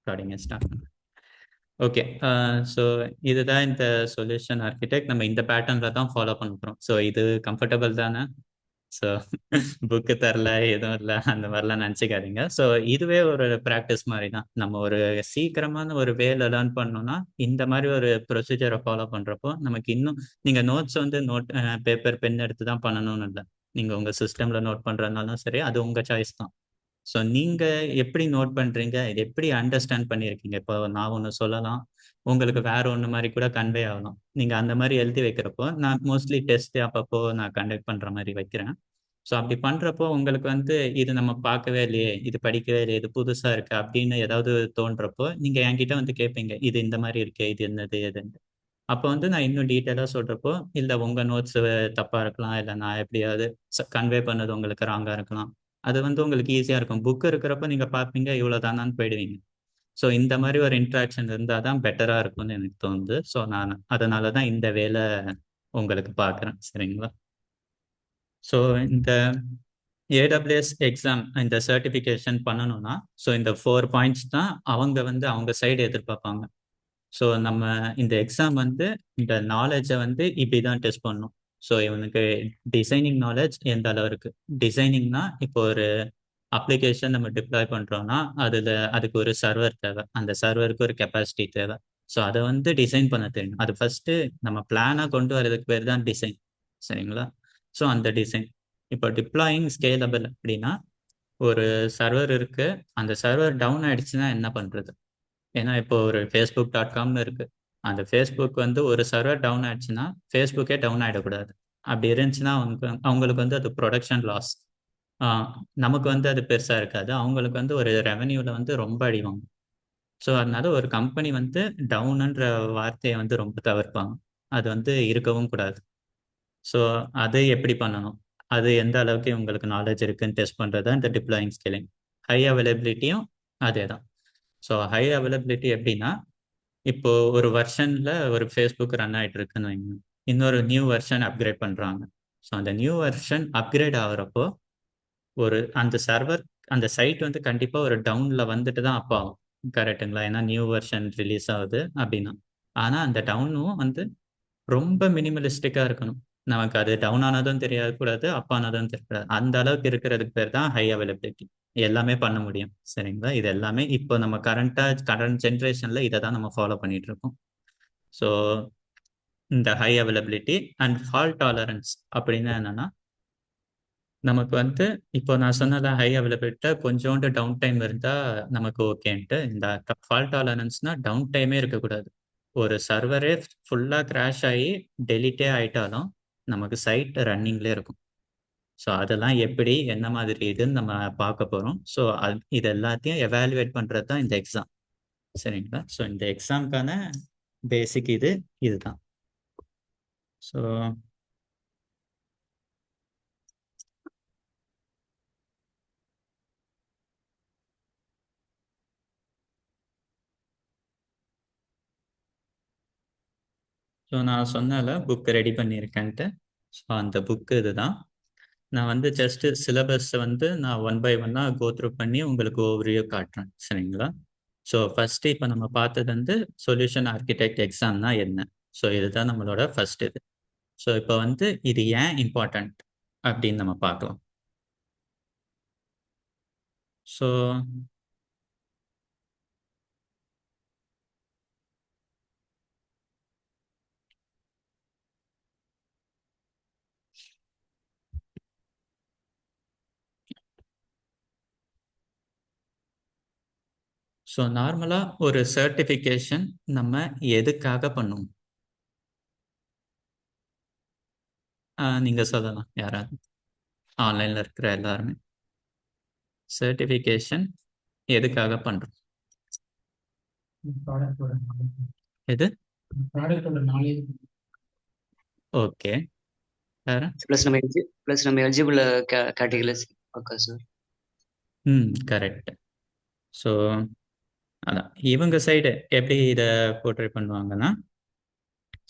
Recording start பண்ணுறேன். Okay. So இதுதான் இந்த சொல்யூஷன் ஆர்கிடெக்ட். நம்ம இந்த பேட்டர்னில் தான் ஃபாலோ பண்ண போகிறோம். ஸோ இது கம்ஃபர்டபுள் தானே? ஸோ புக்கு தரல எதுவும் இல்லை அந்த மாதிரிலாம் நினச்சிக்காதீங்க. ஸோ இதுவே ஒரு ப்ராக்டிஸ் மாதிரி தான். நம்ம ஒரு சீக்கிரமான ஒரு வேலை லேர்ன் பண்ணோம்னா இந்த மாதிரி ஒரு ப்ரொசீஜரை ஃபாலோ பண்ணுறப்போ நமக்கு இன்னும் நீங்கள் நோட்ஸ் வந்து பேப்பர் பென் எடுத்து தான் பண்ணணும்னு இல்லை. நீங்கள் உங்கள் சிஸ்டமில் நோட் பண்ணுறதுனாலும் சரி, அது உங்கள் சாய்ஸ் தான். ஸோ நீங்கள் எப்படி நோட் பண்ணுறீங்க, இது எப்படி அண்டர்ஸ்டாண்ட் பண்ணியிருக்கீங்க? இப்போ நான் ஒன்று சொல்லலாம், உங்களுக்கு வேற ஒன்று மாதிரி கூட கன்வே ஆகலாம். நீங்கள் அந்த மாதிரி எழுதி வைக்கிறப்போ நான் மோஸ்ட்லி டெஸ்ட் அப்பப்போ நான் கண்டக்ட் பண்ணுற மாதிரி வைக்கிறேன். ஸோ அப்படி பண்ணுறப்போ உங்களுக்கு வந்து இது நம்ம பார்க்கவே இல்லையே, இது படிக்கவே இல்லையே, இது புதுசாக இருக்கு அப்படின்னு ஏதாவது தோன்றப்போ நீங்கள் என்கிட்ட வந்து கேட்பீங்க, இது இந்த மாதிரி இருக்கே, இது என்னது எதுன்னு. அப்போ வந்து நான் இன்னும் டீட்டெயிலாக சொல்கிறப்போ, இல்லை உங்கள் நோட்ஸ் தப்பாக இருக்கலாம், இல்லை நான் எப்படியாவது கன்வே பண்ணது உங்களுக்கு ராங்காக இருக்கலாம். அது வந்து உங்களுக்கு ஈஸியாக இருக்கும். புக் இருக்கிறப்ப நீங்கள் பார்ப்பீங்க, இவ்வளோ தானான்னு போயிடுவீங்க. ஸோ இந்த மாதிரி ஒரு இன்ட்ராக்ஷன் இருந்தால் தான் பெட்டராக இருக்கும்னு எனக்கு தோணுது. ஸோ நான் அதனால தான் இந்த வேலை உங்களுக்கு பார்க்குறேன். சரிங்களா? ஸோ இந்த ஏடபிள்யூஎஸ் எக்ஸாம் இந்த சர்டிஃபிகேஷன் பண்ணணும்னா, ஸோ இந்த 4 பாயிண்ட்ஸ் தான் அவங்க வந்து அவங்க சைடு எதிர்பார்ப்பாங்க. ஸோ நம்ம இந்த எக்ஸாம் வந்து இந்த நாலேஜை வந்து இப்படி தான் டெஸ்ட் பண்ணணும். ஸோ இவனுக்கு டிசைனிங் நாலேஜ் எந்த அளவு இருக்கு. டிசைனிங்னா இப்போ ஒரு அப்ளிகேஷன் நம்ம டிப்ளாய் பண்ணுறோம்னா அதுக்கு ஒரு சர்வர் தேவை, அந்த சர்வருக்கு ஒரு கெப்பாசிட்டி தேவை. ஸோ அதை வந்து டிசைன் பண்ண தெரியும். அது ஃபர்ஸ்ட் நம்ம பிளானாக கொண்டு வரதுக்கு பேர் தான் டிசைன். சரிங்களா? ஸோ அந்த டிசைன் இப்போ டிப்ளாயிங் ஸ்கேலபிள் அப்படின்னா, ஒரு சர்வர் இருக்கு, அந்த சர்வர் டவுன் ஆயிடுச்சுன்னா என்ன பண்றது? ஏன்னா இப்போ ஒரு facebook.comனு இருக்கு, அந்த ஃபேஸ்புக் வந்து ஒரு சர்வர் டவுன் ஆயிடுச்சுன்னா ஃபேஸ்புக்கே டவுன் ஆகிடக்கூடாது. அப்படி இருந்துச்சுன்னா அவங்களுக்கு வந்து அது ப்ரொடக்ஷன் லாஸ். நமக்கு வந்து அது பெருசாக இருக்காது, அவங்களுக்கு வந்து ஒரு ரெவன்யூவில் வந்து ரொம்ப அடிவாங்க. ஸோ அதனால ஒரு கம்பெனி வந்து டவுனுன்ற வார்த்தையை வந்து ரொம்ப தவிர்ப்பாங்க. அது வந்து இருக்கவும் கூடாது. ஸோ அது எப்படி பண்ணணும், அது எந்த அளவுக்கு உங்களுக்கு நாலேஜ் இருக்குன்னு டெஸ்ட் பண்ணுறது தான் இந்த டிப்ளாயிங் ஸ்கேலிங். ஹை அவைலபிலிட்டியும் அதே தான். ஸோ ஹை அவைலபிலிட்டி எப்படின்னா, இப்போ ஒரு வெர்ஷனில் ஒரு ஃபேஸ்புக் ரன் ஆகிட்டு இருக்குன்னு வைங்க, இன்னொரு நியூ வெர்ஷன் அப்கிரேட் பண்ணுறாங்க. ஸோ அந்த நியூ வெர்ஷன் அப்கிரேட் ஆகிறப்போ அந்த சர்வர் அந்த சைட் வந்து கண்டிப்பாக ஒரு டவுனில் வந்துட்டு தான் அப்போ ஆகும். கரெக்டுங்களா? ஏன்னா நியூ வெர்ஷன் ரிலீஸ் ஆகுது அப்படின்னா. ஆனால் அந்த டவுனும் வந்து ரொம்ப மினிமலிஸ்டிக்காக இருக்கணும். நமக்கு அது டவுன் ஆனதும் தெரியக்கூடாது, அப் ஆனதும் தெரியக்கூடாது. அந்த அளவுக்கு இருக்கிறதுக்கு பேர் தான் ஹை அவைலபிலிட்டி. எல்லாமே பண்ண முடியும். சரிங்களா? இது எல்லாமே இப்போ நம்ம கரண்ட் ஜென்ரேஷனில் இதை தான் நம்ம ஃபாலோ பண்ணிட்டு இருக்கோம். ஸோ இந்த high availability and fault tolerance அப்படின்னா என்னன்னா, நமக்கு வந்து இப்போ நான் சொன்னத ஹை அவைலபிலிட்டியில் கொஞ்சோண்டு டவுன் டைம் இருந்தால் நமக்கு ஓகேன்ட்டு. இந்த ஃபால்ட் டாலரன்ஸ்னால் டவுன் டைமே இருக்கக்கூடாது. ஒரு சர்வரே ஃபுல்லாக கிராஷ் ஆகி டெலிட்டே ஆகிட்டாலும் நமக்கு சைட் ரன்னிங்லேயே இருக்கும். ஸோ அதெல்லாம் எப்படி என்ன மாதிரி இதுன்னு நம்ம பார்க்க போகிறோம். ஸோ இது எல்லாத்தையும் எவாலுவேட் பண்ணுறது தான் இந்த எக்ஸாம். சரிங்களா? ஸோ இந்த எக்ஸாமுக்கான பேசிக் இதுதான். ஸோ நான் சொன்னால புக் ரெடி பண்ணியிருக்கேன்ட்டு. ஸோ அந்த புக்கு இதுதான். நான் வந்து ஜஸ்ட் சிலபஸை வந்து நான் 1 பை 1 கோ த்ரூ பண்ணி உங்களுக்கு ஓவர்வியூ காட்டுறேன். சரிங்களா? ஸோ ஃபர்ஸ்ட் இப்போ நம்ம பார்த்தது வந்து சொல்யூஷன் ஆர்கிடெக்ட் எக்ஸாம்னா என்ன. ஸோ இதுதான் நம்மளோட ஃபர்ஸ்ட் இது. ஸோ இப்போ வந்து இது ஏன் இம்பார்ட்டண்ட் அப்படின்னு நம்ம பார்க்கலாம். ஸோ நார்மலாக ஒரு சர்டிஃபிகேஷன் நம்ம எதுக்காக பண்ணுவோம்? நீங்கள் சொல்லலாம் யாராவது, ஆன்லைனில் இருக்கிற எல்லாருமே. சர்டிஃபிகேஷன் எதுக்காக பண்ணுறோம்? எது? ஓகே. வேற? ப்ளஸ் நம்ம eligible categories okay sir. Correct. So அதான் இவங்க சைடு எப்படி இதை போர்ட்ரே பண்ணுவாங்கன்னா,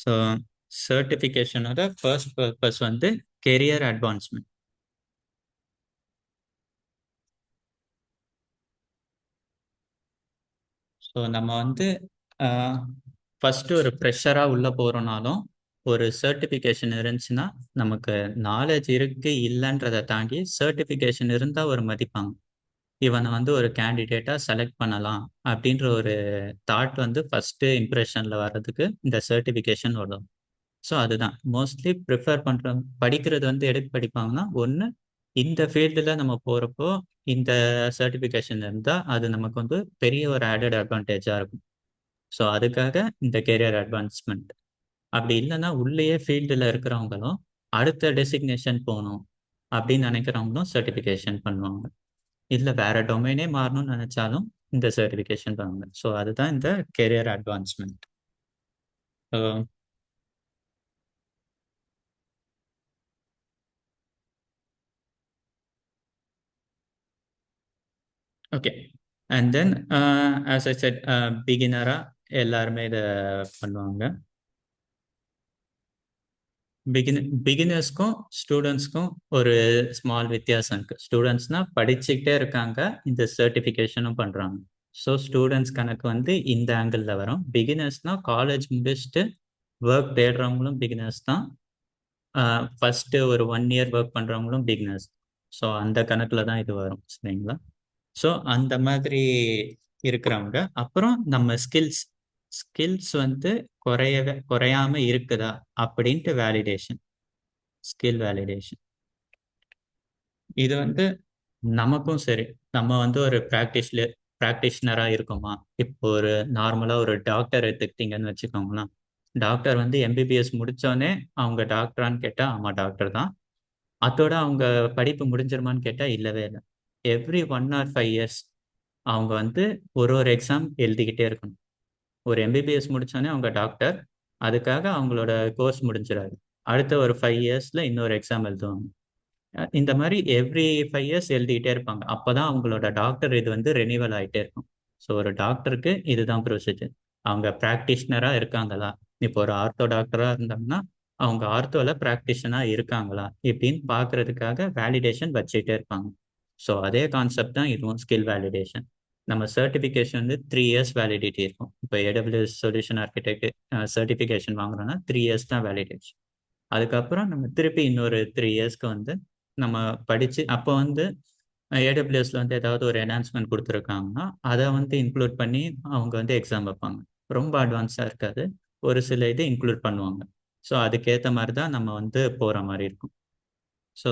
ஸோ சர்டிஃபிகேஷனோட ஃபர்ஸ்ட் பர்பஸ் வந்து கெரியர் அட்வான்ஸ்மெண்ட். ஸோ நம்ம வந்து ஃபஸ்ட்டு ஒரு ப்ரெஷராக உள்ளே போகிறோனாலும் ஒரு சர்டிஃபிகேஷன் இருந்துச்சுன்னா நமக்கு நாலேஜ் இருக்கு இல்லைன்றதை தாண்டி சர்டிஃபிகேஷன் இருந்தால் ஒரு மதிப்பாங்க. இவனை வந்து ஒரு கேண்டிடேட்டாக செலக்ட் பண்ணலாம் அப்படின்ற ஒரு தாட் வந்து ஃபஸ்ட்டு இம்ப்ரெஷனில் வர்றதுக்கு இந்த சர்டிஃபிகேஷன் வரும். ஸோ அதுதான் மோஸ்ட்லி ப்ரிஃபர் பண்ணுற. படிக்கிறது வந்து எதுக்கு படிப்பாங்கன்னா, ஒன்று இந்த ஃபீல்டில் நம்ம போகிறப்போ இந்த சர்டிஃபிகேஷன் இருந்தால் அது நமக்கு வந்து பெரிய ஒரு ஆடட் அட்வான்டேஜாக இருக்கும். ஸோ அதுக்காக இந்த கெரியர் அட்வான்ஸ்மெண்ட். அப்படி இல்லைன்னா உள்ளேயே ஃபீல்டில் இருக்கிறவங்களும் அடுத்த டெசிக்னேஷன் போகணும் அப்படின்னு நினைக்கிறவங்களும் சர்டிஃபிகேஷன் பண்ணுவாங்க. இல்லை வேற டொமைனே மாறணும்னு நினைச்சாலும் இந்த சர்டிஃபிகேஷன் பண்ணுவாங்க. ஸோ அதுதான் இந்த career advancement. Okay. And then as I said, பிகினராக எல்லாருமே இதை பண்ணுவாங்க. பிகினர்ஸ்க்கும் ஸ்டூடெண்ட்ஸ்க்கும் ஒரு ஸ்மால் வித்தியாசம் இருக்கு. ஸ்டூடெண்ட்ஸ்னா படிச்சுக்கிட்டே இருக்காங்க, இந்த சர்டிஃபிகேஷனும் பண்றாங்க. ஸோ ஸ்டூடெண்ட்ஸ் கணக்கு வந்து இந்த ஆங்கிளில் வரும். பிகினர்ஸ்னா காலேஜ் முடிச்சுட்டு ஒர்க் தேடுறவங்களும் பிகினர்ஸ் தான். ஃபர்ஸ்ட் ஒரு 1 இயர் ஒர்க் பண்றவங்களும் பிகினர்ஸ். ஸோ அந்த கணக்குல தான் இது வரும், சரிங்களா? ஸோ அந்த மாதிரி இருக்கிறவங்க அப்புறம் நம்ம ஸ்கில்ஸ் வந்து குறையாம இருக்குதா அப்படின்ட்டு வேலிடேஷன், ஸ்கில் வேலிடேஷன். இது வந்து நமக்கும் சரி, நம்ம வந்து ஒரு ப்ராக்டிஷனரா இருக்கோமா? இப்போ ஒரு நார்மலா ஒரு டாக்டர் எடுத்துக்கிட்டீங்கன்னு வச்சுக்கோங்களேன். டாக்டர் வந்து எம்பிபிஎஸ் முடிச்சோடனே அவங்க டாக்டரான்னு கேட்டா ஆமா டாக்டர் தான். அதோட அவங்க படிப்பு முடிஞ்சிருமான்னு கேட்டா இல்லவே இல்லை. எவ்ரி 1 or 5 years அவங்க வந்து ஒரு எக்ஸாம் எழுதிக்கிட்டே இருக்கணும். ஒரு எம்பிபிஎஸ் முடிச்சோடனே அவங்க டாக்டர், அதுக்காக அவங்களோட கோர்ஸ் முடிஞ்சிடாது. அடுத்த ஒரு 5 இயர்ஸ்ல இன்னொரு எக்ஸாம் எழுதுவாங்க. இந்த மாதிரி எவ்ரி 5 இயர்ஸ் எழுதிக்கிட்டே இருப்பாங்க. அப்பதான் அவங்களோட டாக்டர் இது வந்து ரெனிவல் ஆகிட்டே இருக்கும். ஸோ ஒரு டாக்டருக்கு இதுதான் ப்ரொசீஜர். அவங்க ப்ராக்டிஷனராக இருக்காங்களா? இப்போ ஒரு ஆர்த்தோ டாக்டராக இருந்தாங்கன்னா அவங்க ஆர்த்தோவில் ப்ராக்டிஷனாக இருக்காங்களா இப்படின்னு பார்க்கறதுக்காக வேலிடேஷன் வச்சுக்கிட்டே இருப்பாங்க. ஸோ அதே கான்செப்ட் தான் இதுவும், ஸ்கில் வேலிடேஷன். நம்ம சர்டிஃபிகேஷன் வந்து 3 இயர்ஸ் வேலிடிட்டி இருக்கும். இப்போ ஏடபிள்யூஎஸ் சொல்யூஷன் ஆர்கிடெக்ட் சர்டிஃபிகேஷன் வாங்குறோம்னா 3 இயர்ஸ் தான் வேலிடேஷன். அதுக்கப்புறம் நம்ம திருப்பி இன்னொரு 3 இயர்ஸ்க்கு வந்து நம்ம படித்து அப்போ வந்து ஏடபிள்யூஎஸ்ல வந்து ஏதாவது ஒரு என்ஹான்ஸ்மெண்ட் கொடுத்துருக்காங்கன்னா அதை வந்து இன்க்ளூட் பண்ணி அவங்க வந்து எக்ஸாம் வைப்பாங்க. ரொம்ப அட்வான்ஸாக இருக்காது, ஒரு சில இது இன்க்ளூட் பண்ணுவாங்க. ஸோ அதுக்கேற்ற மாதிரி தான் நம்ம வந்து போகிற மாதிரி இருக்கும். ஸோ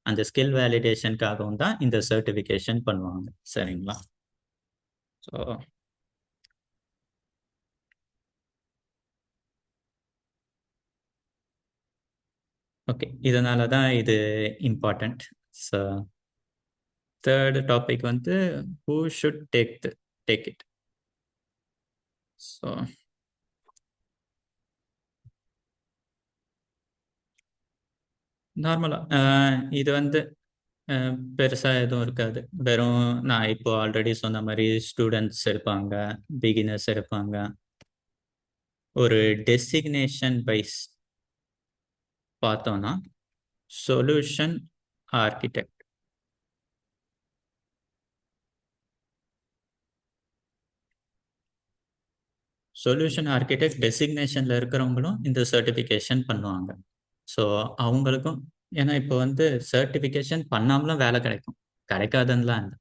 அந்த ஸ்கில் வேலிடேஷனுக்காகவும் தான் இந்த சர்டிஃபிகேஷன் பண்ணுவாங்க, சரிங்களா? ஸோ ஓகே, இதனால தான் இது இம்பார்ட்டண்ட். ஸோ தேர்ட் டாபிக் வந்து who should take it. So நார்மலாக இது வந்து பெருசாக எதுவும் இருக்காது. வெறும் நான் இப்போ ஆல்ரெடி சொன்ன மாதிரி ஸ்டூடெண்ட்ஸ் இருப்பாங்க, பிகினர்ஸ் இருப்பாங்க. ஒரு டெசிக்னேஷன் வைஸ் பார்த்தோம்னா சொல்யூஷன் ஆர்கிடெக்ட். சொல்யூஷன் ஆர்கிடெக்ட் டெசிக்னேஷனில் இருக்கிறவங்களும் இந்த சர்டிஃபிகேஷன் பண்ணுவாங்க. ஸோ அவங்களுக்கும், ஏன்னா இப்போ வந்து சர்டிஃபிகேஷன் பண்ணாமலும் வேலை கிடைக்கும், கிடைக்காதுன்னெலாம் இல்லை.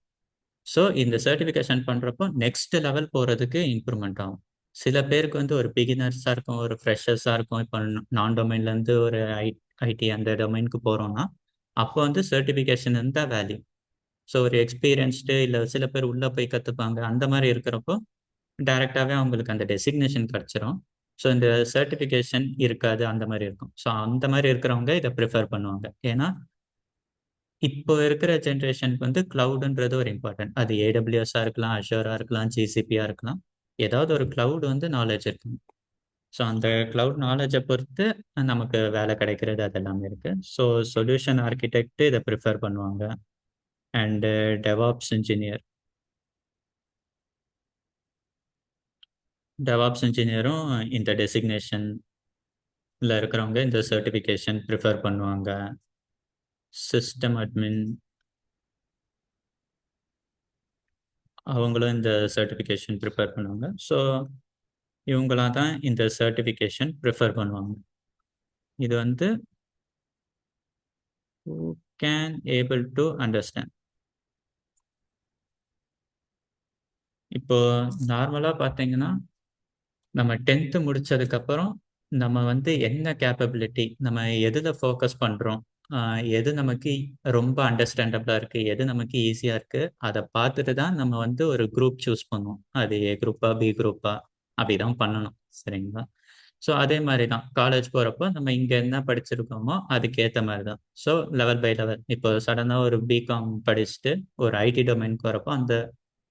ஸோ இந்த சர்டிஃபிகேஷன் பண்ணுறப்போ நெக்ஸ்ட் லெவல் போகிறதுக்கு இம்ப்ரூவ்மெண்ட் ஆகும். சில பேருக்கு வந்து ஒரு பிகினர்ஸாக இருக்கும், ஒரு ஃப்ரெஷர்ஸாக இருக்கும். இப்போ நான் டொமைன்லேருந்து ஒரு ஐடி அந்த டொமைனுக்கு போகிறோம்னா அப்போ வந்து சர்டிஃபிகேஷன் இருந்தால் வேல்யூ. ஸோ ஒரு எக்ஸ்பீரியன்ஸ்டு இல்லை சில பேர் உள்ளே போய் கற்றுப்பாங்க, அந்த மாதிரி இருக்கிறப்போ டைரெக்டாகவே அவங்களுக்கு அந்த டெசிக்னேஷன் கிடச்சிரும். ஸோ இந்த சர்டிஃபிகேஷன் இருக்காது, அந்த மாதிரி இருக்கும். ஸோ அந்த மாதிரி இருக்கிறவங்க இதை ப்ரிஃபர் பண்ணுவாங்க. ஏன்னா இப்போ இருக்கிற ஜென்ரேஷனுக்கு வந்து கிளவுடுன்றது ஒரு இம்பார்ட்டன்ட். அது ஏடபிள்யூஎஸ்ஸாக இருக்கலாம், அஷூராக இருக்கலாம், ஜிசிபியாக இருக்கலாம். ஏதாவது ஒரு கிளவுட் வந்து நாலேஜ் இருக்கணும். ஸோ அந்த கிளவுட் நாலேஜை பொறுத்து நமக்கு வேலை கிடைக்கிறது அது எல்லாமே இருக்கு. ஸோ சொல்யூஷன் ஆர்கிடெக்ட் இதை ப்ரிஃபர் பண்ணுவாங்க. அண்டு டெவாப்ஸ் இன்ஜினியர், இன்ஜினியரும் இந்த டெசிக்னேஷனில் இருக்கிறவங்க இந்த சர்டிஃபிகேஷன் ப்ரிஃபர் பண்ணுவாங்க. சிஸ்டம் அட்மின், அவங்களும் இந்த சர்டிஃபிகேஷன் ப்ரிப்பேர் பண்ணுவாங்க. ஸோ இவங்களாம் தான் இந்த சர்டிஃபிகேஷன் ப்ரிஃபர் பண்ணுவாங்க. இது வந்து who can able to understand. இப்போ நார்மலாக பார்த்தீங்கன்னா நம்ம 10th முடிச்சதுக்கப்புறம் நம்ம வந்து என்ன கேப்பபிலிட்டி, நம்ம எதில் ஃபோக்கஸ் பண்ணுறோம், எது நமக்கு ரொம்ப அண்டர்ஸ்டாண்டபிளாக இருக்குது, எது நமக்கு ஈஸியாக இருக்குது, அதை பார்த்துட்டு தான் நம்ம வந்து ஒரு குரூப் சூஸ் பண்ணுவோம். அது ஏ குரூப்பா பி குரூப்பா அப்படி தான் பண்ணணும். சரிங்களா? ஸோ அதே மாதிரி தான் காலேஜ் போகிறப்போ நம்ம இங்கே என்ன படிச்சிருக்கோமோ அதுக்கேற்ற மாதிரி தான். ஸோ லெவல் பை லெவல் இப்போ சடனாக ஒரு பிகாம் படிச்சுட்டு ஒரு ஐடி டொமைனுக்கு வரப்போ அந்த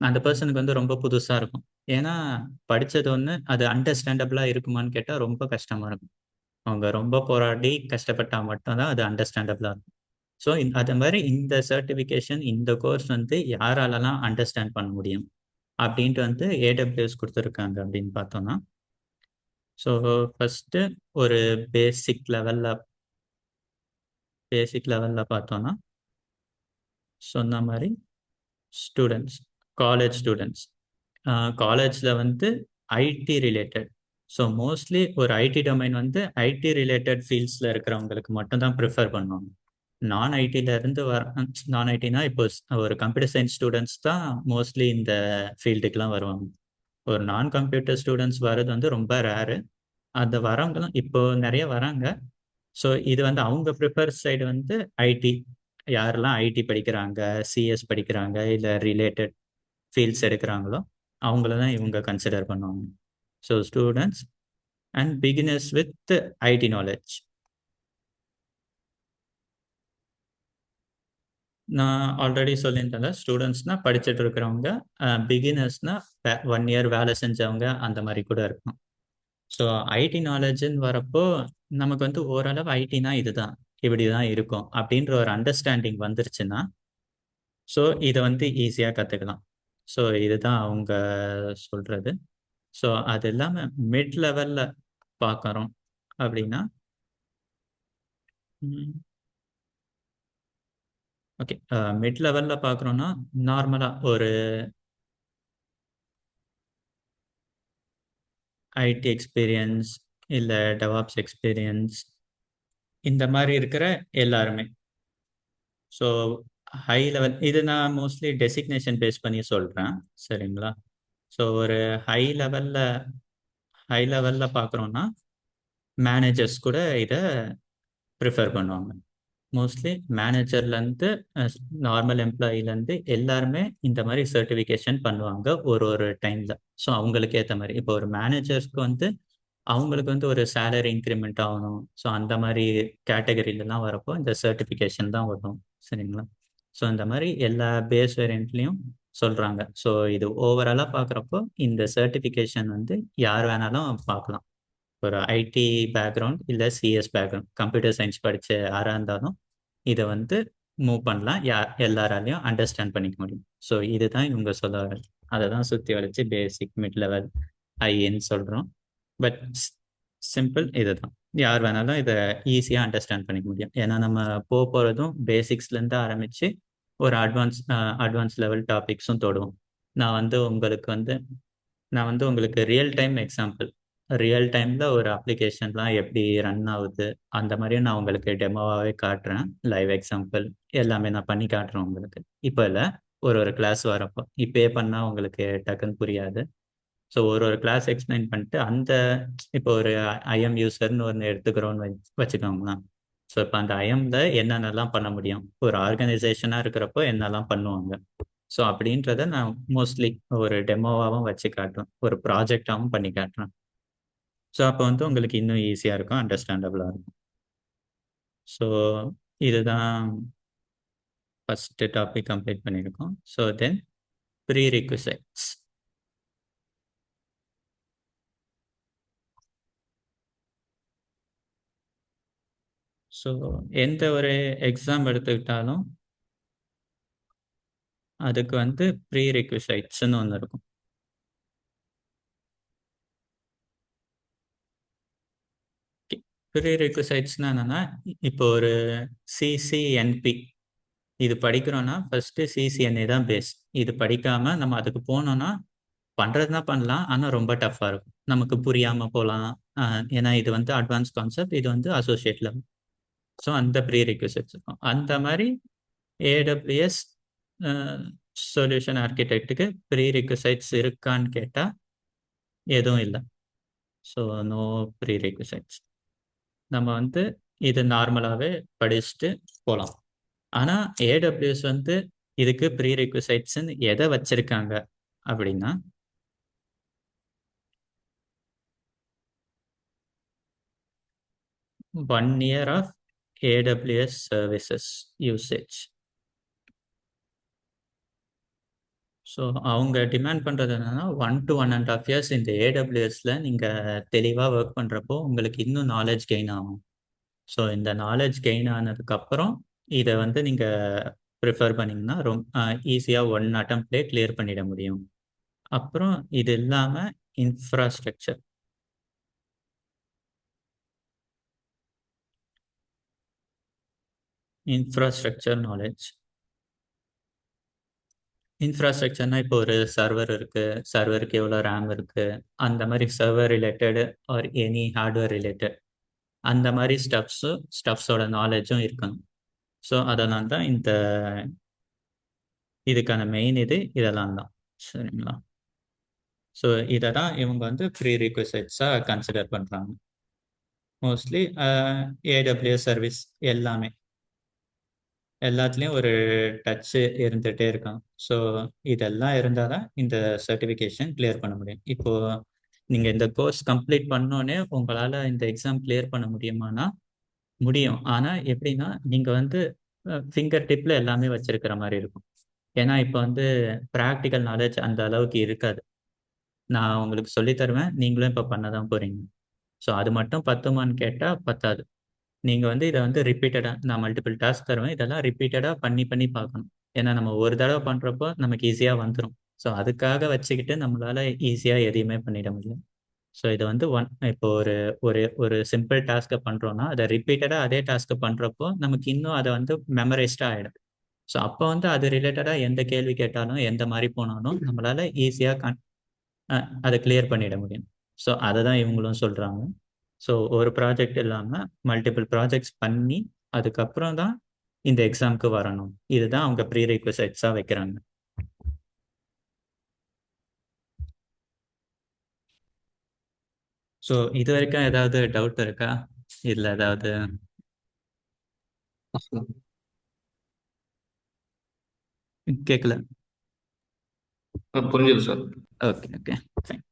அந்த பர்சனுக்கு வந்து ரொம்ப புதுசாக இருக்கும். ஏன்னா படிச்சது ஒன்று, அது அண்டர்ஸ்டாண்டபிளா இருக்குமான்னு கேட்டால் ரொம்ப கஷ்டமா இருக்கும். அவங்க ரொம்ப போராடி கஷ்டப்பட்டா மட்டும்தான் அது அண்டர்ஸ்டாண்டபிளா இருக்கும். ஸோ அது மாதிரி இந்த சர்டிஃபிகேஷன் இந்த கோர்ஸ் வந்து யாராலலாம் அண்டர்ஸ்டாண்ட் பண்ண முடியும் அப்படின்ட்டு வந்து ஏடபிள்யூஎஸ் கொடுத்துருக்காங்க அப்படின்னு பார்த்தோம்னா, ஸோ ஃபர்ஸ்ட் ஒரு பேசிக் லெவல்ல பேசிக் லெவல்ல பார்த்தோம்னா சொன்ன மாதிரி ஸ்டூடெண்ட்ஸ், காலேஜ் ஸ்டூடெண்ட்ஸ், காலேஜில் வந்து ஐடி ரிலேட்டட். ஸோ மோஸ்ட்லி ஒரு ஐடி டொமைன் வந்து ஐடி ரிலேட்டட் ஃபீல்ட்ஸில் இருக்கிறவங்களுக்கு மட்டும்தான் ப்ரிஃபர் பண்ணுவாங்க. நான் ஐடியிலேருந்து நான் ஐடினா இப்போ ஒரு கம்ப்யூட்டர் சயின்ஸ் ஸ்டூடெண்ட்ஸ் தான் மோஸ்ட்லி இந்த ஃபீல்டுக்கெலாம் வருவாங்க. ஒரு நான் கம்ப்யூட்டர் ஸ்டூடெண்ட்ஸ் வர்றது வந்து ரொம்ப ரேரு. அந்த வரவங்களும் இப்போ நிறைய வராங்க. ஸோ இது வந்து அவங்க ப்ரிஃபர் சைடு வந்து ஐடி, யாரெல்லாம் ஐடி படிக்கிறாங்க, சிஎஸ் படிக்கிறாங்க, இல்லை ரிலேட்டட் ஃபீல்ட்ஸ் எடுக்கிறாங்களோ அவங்கள தான் இவங்க கன்சிடர் பண்ணுவாங்க. So students and beginners with IT knowledge. நான் ஆல்ரெடி சொல்லியிருந்தேன், ஸ்டூடெண்ட்ஸ்னா படிச்சுட்டு இருக்கிறவங்க, பிகினர்ஸ்னா 1 இயர் வேலை செஞ்சவங்க அந்த மாதிரி கூட இருக்கும். ஸோ ஐடி நாலேஜ்னு வரப்போ நமக்கு வந்து ஓரளவு ஐடினா இதுதான், இப்படி தான் இருக்கும் அப்படின்ற ஒரு அண்டர்ஸ்டாண்டிங் வந்துருச்சுன்னா ஸோ இதை வந்து ஈஸியாக கற்றுக்கலாம். ஸோ இதுதான் அவங்க சொல்கிறது. ஸோ அது இல்லாமல் மிட் லெவலில் பார்க்குறோம் அப்படின்னா, ஓகே, மிட் லெவலில் பார்க்குறோன்னா நார்மலாக ஒரு ஐடி எக்ஸ்பீரியன்ஸ் இல்லை டெவாப்ஸ் எக்ஸ்பீரியன்ஸ் இந்த மாதிரி இருக்கிற எல்லாருமே. ஸோ ஹை லெவல் இது நான் மோஸ்ட்லி டெசிக்னேஷன் பேஸ் பண்ணி சொல்கிறேன். சரிங்களா? ஸோ ஒரு ஹை லெவலில் ஹை லெவலில் பார்க்குறோன்னா மேனேஜர்ஸ் கூட இதை ப்ரிஃபர் பண்ணுவாங்க. மோஸ்ட்லி மேனேஜர்லேருந்து நார்மல் எம்ப்ளாயிலேருந்து எல்லாருமே இந்த மாதிரி சர்டிஃபிகேஷன் பண்ணுவாங்க ஒரு ஒரு டைமில். ஸோ அவங்களுக்கு ஏற்ற மாதிரி இப்போ ஒரு மேனேஜர்ஸ்க்கு வந்து அவங்களுக்கு வந்து ஒரு சேலரி இன்க்ரிமெண்ட் ஆகணும். ஸோ அந்த மாதிரி கேட்டகரியிலலாம் வரப்போ இந்த சர்டிஃபிகேஷன் தான் வரும். சரிங்களா? ஸோ இந்த மாதிரி எல்லா பேஸ் வேரியண்ட்லேயும் சொல்கிறாங்க. ஸோ இது ஓவராலாக பார்க்குறப்போ இந்த சர்டிஃபிகேஷன் வந்து யார் வேணாலும் பார்க்கலாம். ஒரு ஐடி பேக்ரவுண்ட் இல்லை சிஎஸ் பேக்ரவுண்ட், கம்ப்யூட்டர் சயின்ஸ் படித்த யாராக இருந்தாலும் இதை வந்து மூவ் பண்ணலாம். எல்லாராலையும் அண்டர்ஸ்டாண்ட் பண்ணிக்க முடியும். ஸோ இதுதான் இவங்க சொல்ல வர, அதை தான் சுற்றி வளைச்சு பேசிக், மிட் லெவல், ஐன்னு சொல்கிறோம். பட் சிம்பிள் இதுதான். யார் வேணாலும் இதை ஈஸியாக அண்டர்ஸ்டாண்ட் பண்ணிக்க முடியும். ஏன்னா நம்ம போகிறதும் பேசிக்ஸ்லேருந்து ஆரம்பித்து ஒரு அட்வான்ஸ் லெவல் டாபிக்ஸும் தொடுவோம். நான் வந்து உங்களுக்கு வந்து நான் வந்து உங்களுக்கு ரியல் டைம் எக்ஸாம்பிள், ரியல் டைமில் ஒரு அப்ளிகேஷன்லாம் எப்படி ரன் ஆகுது அந்த மாதிரியும் நான் உங்களுக்கு டெமோவாகவே காட்டுறேன். லைவ் எக்ஸாம்பிள் எல்லாமே நான் பண்ணி காட்டுறேன் உங்களுக்கு. இப்போ இல்லை, ஒரு ஒரு கிளாஸ் வரப்போ இப்போயே பண்ணால் உங்களுக்கு டக்குன்னு புரியாது. ஸோ ஒரு ஒரு கிளாஸ் எக்ஸ்பிளைன் பண்ணிட்டு அந்த இப்போ ஒரு ஐஎம் யூசர்னு ஒன்று எடுத்துக்கிறோன்னு வச்சுக்கோங்களேன். ஸோ இப்போ அந்த ஐஎம்ல என்னென்னலாம் பண்ண முடியும், ஒரு ஆர்கனைசேஷனாக இருக்கிறப்போ என்னெல்லாம் பண்ணுவாங்க, ஸோ அப்படின்றத நான் மோஸ்ட்லி ஒரு டெமோவாகவும் வச்சு காட்டுறேன், ஒரு ப்ராஜெக்டாகவும் பண்ணி காட்டுறேன். ஸோ அப்போ வந்து உங்களுக்கு இன்னும் ஈஸியாக இருக்கும், அண்டர்ஸ்டாண்டபிளாக இருக்கும். ஸோ இதுதான் ஃபஸ்ட்டு டாபிக் கம்ப்ளீட் பண்ணியிருக்கோம். So then prerequisites. So எந்த ஒரு எக்ஸாம் எடுத்துக்கிட்டாலும் அதுக்கு வந்து ப்ரீ ரிக்விசைட்ஸ்ன்னு ஒன்று இருக்கும். ப்ரீ ரிக்விசைட்ஸ்னா என்னன்னா, இப்போ ஒரு சிசிஎன்பி இது படிக்கிறோம்னா ஃபர்ஸ்ட் சிசிஎன்ஏ தான் பேஸ். இது படிக்காம நம்ம அதுக்கு போனோம்னா பண்றதுனா பண்ணலாம், ஆனா ரொம்ப டஃப்பா இருக்கும், நமக்கு புரியாம போகலாம். ஏன்னா இது வந்து அட்வான்ஸ் கான்செப்ட், இது வந்து அசோசியேட் லெவல். ஸோ அந்த ப்ரீ ரெக்வசிட்ஸ் இருக்கும். அந்த மாதிரி ஏடபிள்யூஎஸ் சொல்யூஷன் ஆர்கிடெக்ட்டுக்கு ப்ரீ ரெக்வசைட்ஸ் இருக்கான்னு கேட்டால் எதுவும் இல்லை. So no prerequisites. நம்ம வந்து இது நார்மலாகவே படிச்சுட்டு போகலாம். ஆனால் ஏடபிள்யூஎஸ் வந்து இதுக்கு ப்ரீ ரெக்வசைட்ஸ்ன்னு எதை வச்சிருக்காங்க அப்படின்னா, 1 year of AWS services usage. So அவங்க டிமாண்ட் பண்ணுறது என்னன்னா 1 to 1.5 years இந்த ஏடபிள்யூஎஸ்ல நீங்கள் தெளிவாக ஒர்க் பண்ணுறப்போ உங்களுக்கு இன்னும் நாலேஜ் கெயின் ஆகும். ஸோ இந்த நாலேஜ் கெயின் ஆனதுக்கப்புறம் இதை வந்து நீங்கள் ப்ரிஃபர் பண்ணிங்கன்னா ரொம்ப ஈஸியாக 1 அட்டம்ப்ட்லேயே கிளியர் பண்ணிட முடியும். அப்புறம் இது இல்லாமல் இன்ஃப்ராஸ்ட்ரக்சர் நாலேஜ். இன்ஃப்ராஸ்ட்ரக்சர்னா இப்போ ஒரு சர்வர் இருக்கு, சர்வருக்கு எவ்வளோ ரேம் இருக்கு, அந்த மாதிரி server related or any hardware related அந்த மாதிரி ஸ்டப்ஸோட நாலேஜும் இருக்கணும். ஸோ அதெல்லாம் தான் இதுக்கான மெயின் இதெல்லாம் தான். சரிங்களா? ஸோ இதை தான் இவங்க வந்து ப்ரீ ரிக்வசைட்ஸாக கன்சிடர் பண்ணுறாங்க. மோஸ்ட்லி ஏடபிள்யூஎஸ் சர்வீஸ் எல்லாத்துலேயும் ஒரு டச்சு இருந்துகிட்டே இருக்கும். ஸோ இதெல்லாம் இருந்தால் தான் இந்த சர்டிஃபிகேஷன் கிளியர் பண்ண முடியும். இப்போது நீங்கள் இந்த கோர்ஸ் கம்ப்ளீட் பண்ணோன்னே உங்களால் இந்த எக்ஸாம் கிளியர் பண்ண முடியுமானா முடியும். ஆனால் எப்படின்னா நீங்கள் வந்து ஃபிங்கர் டிப்பில் எல்லாமே வச்சிருக்கிற மாதிரி இருக்கும். ஏன்னா இப்போ வந்து ப்ராக்டிக்கல் நாலேஜ் அந்த அளவுக்கு இருக்காது. நான் உங்களுக்கு சொல்லித் தருவேன், நீங்களும் இப்போ பண்ண தான் போகிறீங்க. ஸோ அது மட்டும் பத்துமான்னு கேட்டால் பத்தாது. நீங்கள் வந்து இதை வந்து ரிப்பீட்டடாக நான் மல்டிபிள் டாஸ்க் தருவேன், இதெல்லாம் ரிப்பீட்டடாக பண்ணி பண்ணி பார்க்கணும். ஏன்னா நம்ம ஒரு தடவை பண்ணுறப்போ நமக்கு ஈஸியாக வந்துடும். ஸோ அதுக்காக வச்சுக்கிட்டு நம்மளால ஈஸியாக எதையுமே பண்ணிட முடியும். ஸோ இதை வந்து இப்போ ஒரு ஒரு ஒரு சிம்பிள் டாஸ்க்கை பண்ணுறோன்னா அதை ரிப்பீட்டடாக அதே டாஸ்க்கை பண்ணுறப்போ நமக்கு இன்னும் அதை வந்து மெமரைஸ்டாக ஆகிடும். ஸோ அப்போ வந்து அது ரிலேட்டடாக எந்த கேள்வி கேட்டாலும் எந்த மாதிரி போனாலும் நம்மளால ஈஸியாக அதை கிளியர் பண்ணிட முடியும். ஸோ அதை தான் இவங்களும் சொல்கிறாங்க. ஸோ ஒரு ப்ராஜெக்ட் இல்லாமல் மல்டிபிள் ப்ராஜெக்ட்ஸ் பண்ணி அதுக்கப்புறம் தான் இந்த எக்ஸாமுக்கு வரணும். இதுதான் அவங்க ப்ரீ ரெக்வசைட்ஸாக வைக்கிறாங்க. ஸோ இது வரைக்கும் ஏதாவது டவுட் இருக்கா? இதில் ஏதாவது கேட்கல? புரிஞ்சுது sir. Okay okay fine.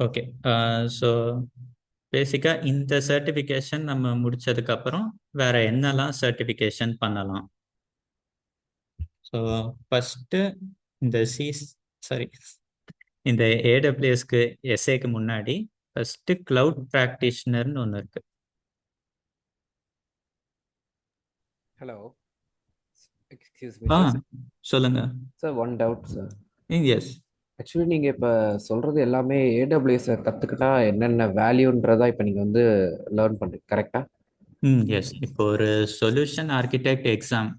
Okay. So பேசிக்காக இந்த சர்டிஃபிகேஷன் நம்ம முடிச்சதுக்கப்புறம் வேற என்னெல்லாம் சர்டிஃபிகேஷன் பண்ணலாம்? ஸோ ஃபஸ்ட்டு இந்த சாரி இந்த ஏடபிள்யூஎஸ்க்கு எஸ்ஏக்கு முன்னாடி ஃபஸ்ட்டு கிளவுட் ப்ராக்டிஷனர்னு ஒன்று இருக்கு. Hello, excuse me ah sir. சொல்லுங்க sir one doubt sir. Yes. Actually நீங்கள் இப்போ சொல்கிறது எல்லாமே ஏடபிள்யூஎஸை கற்றுக்கிட்டா என்னென்ன வேல்யூன்றதா இப்போ நீங்கள் வந்து லேர்ன் பண்ணுறீங்க, கரெக்டாக? எஸ். இப்போ ஒரு சொல்யூஷன் ஆர்கிடெக்ட் எக்ஸாம்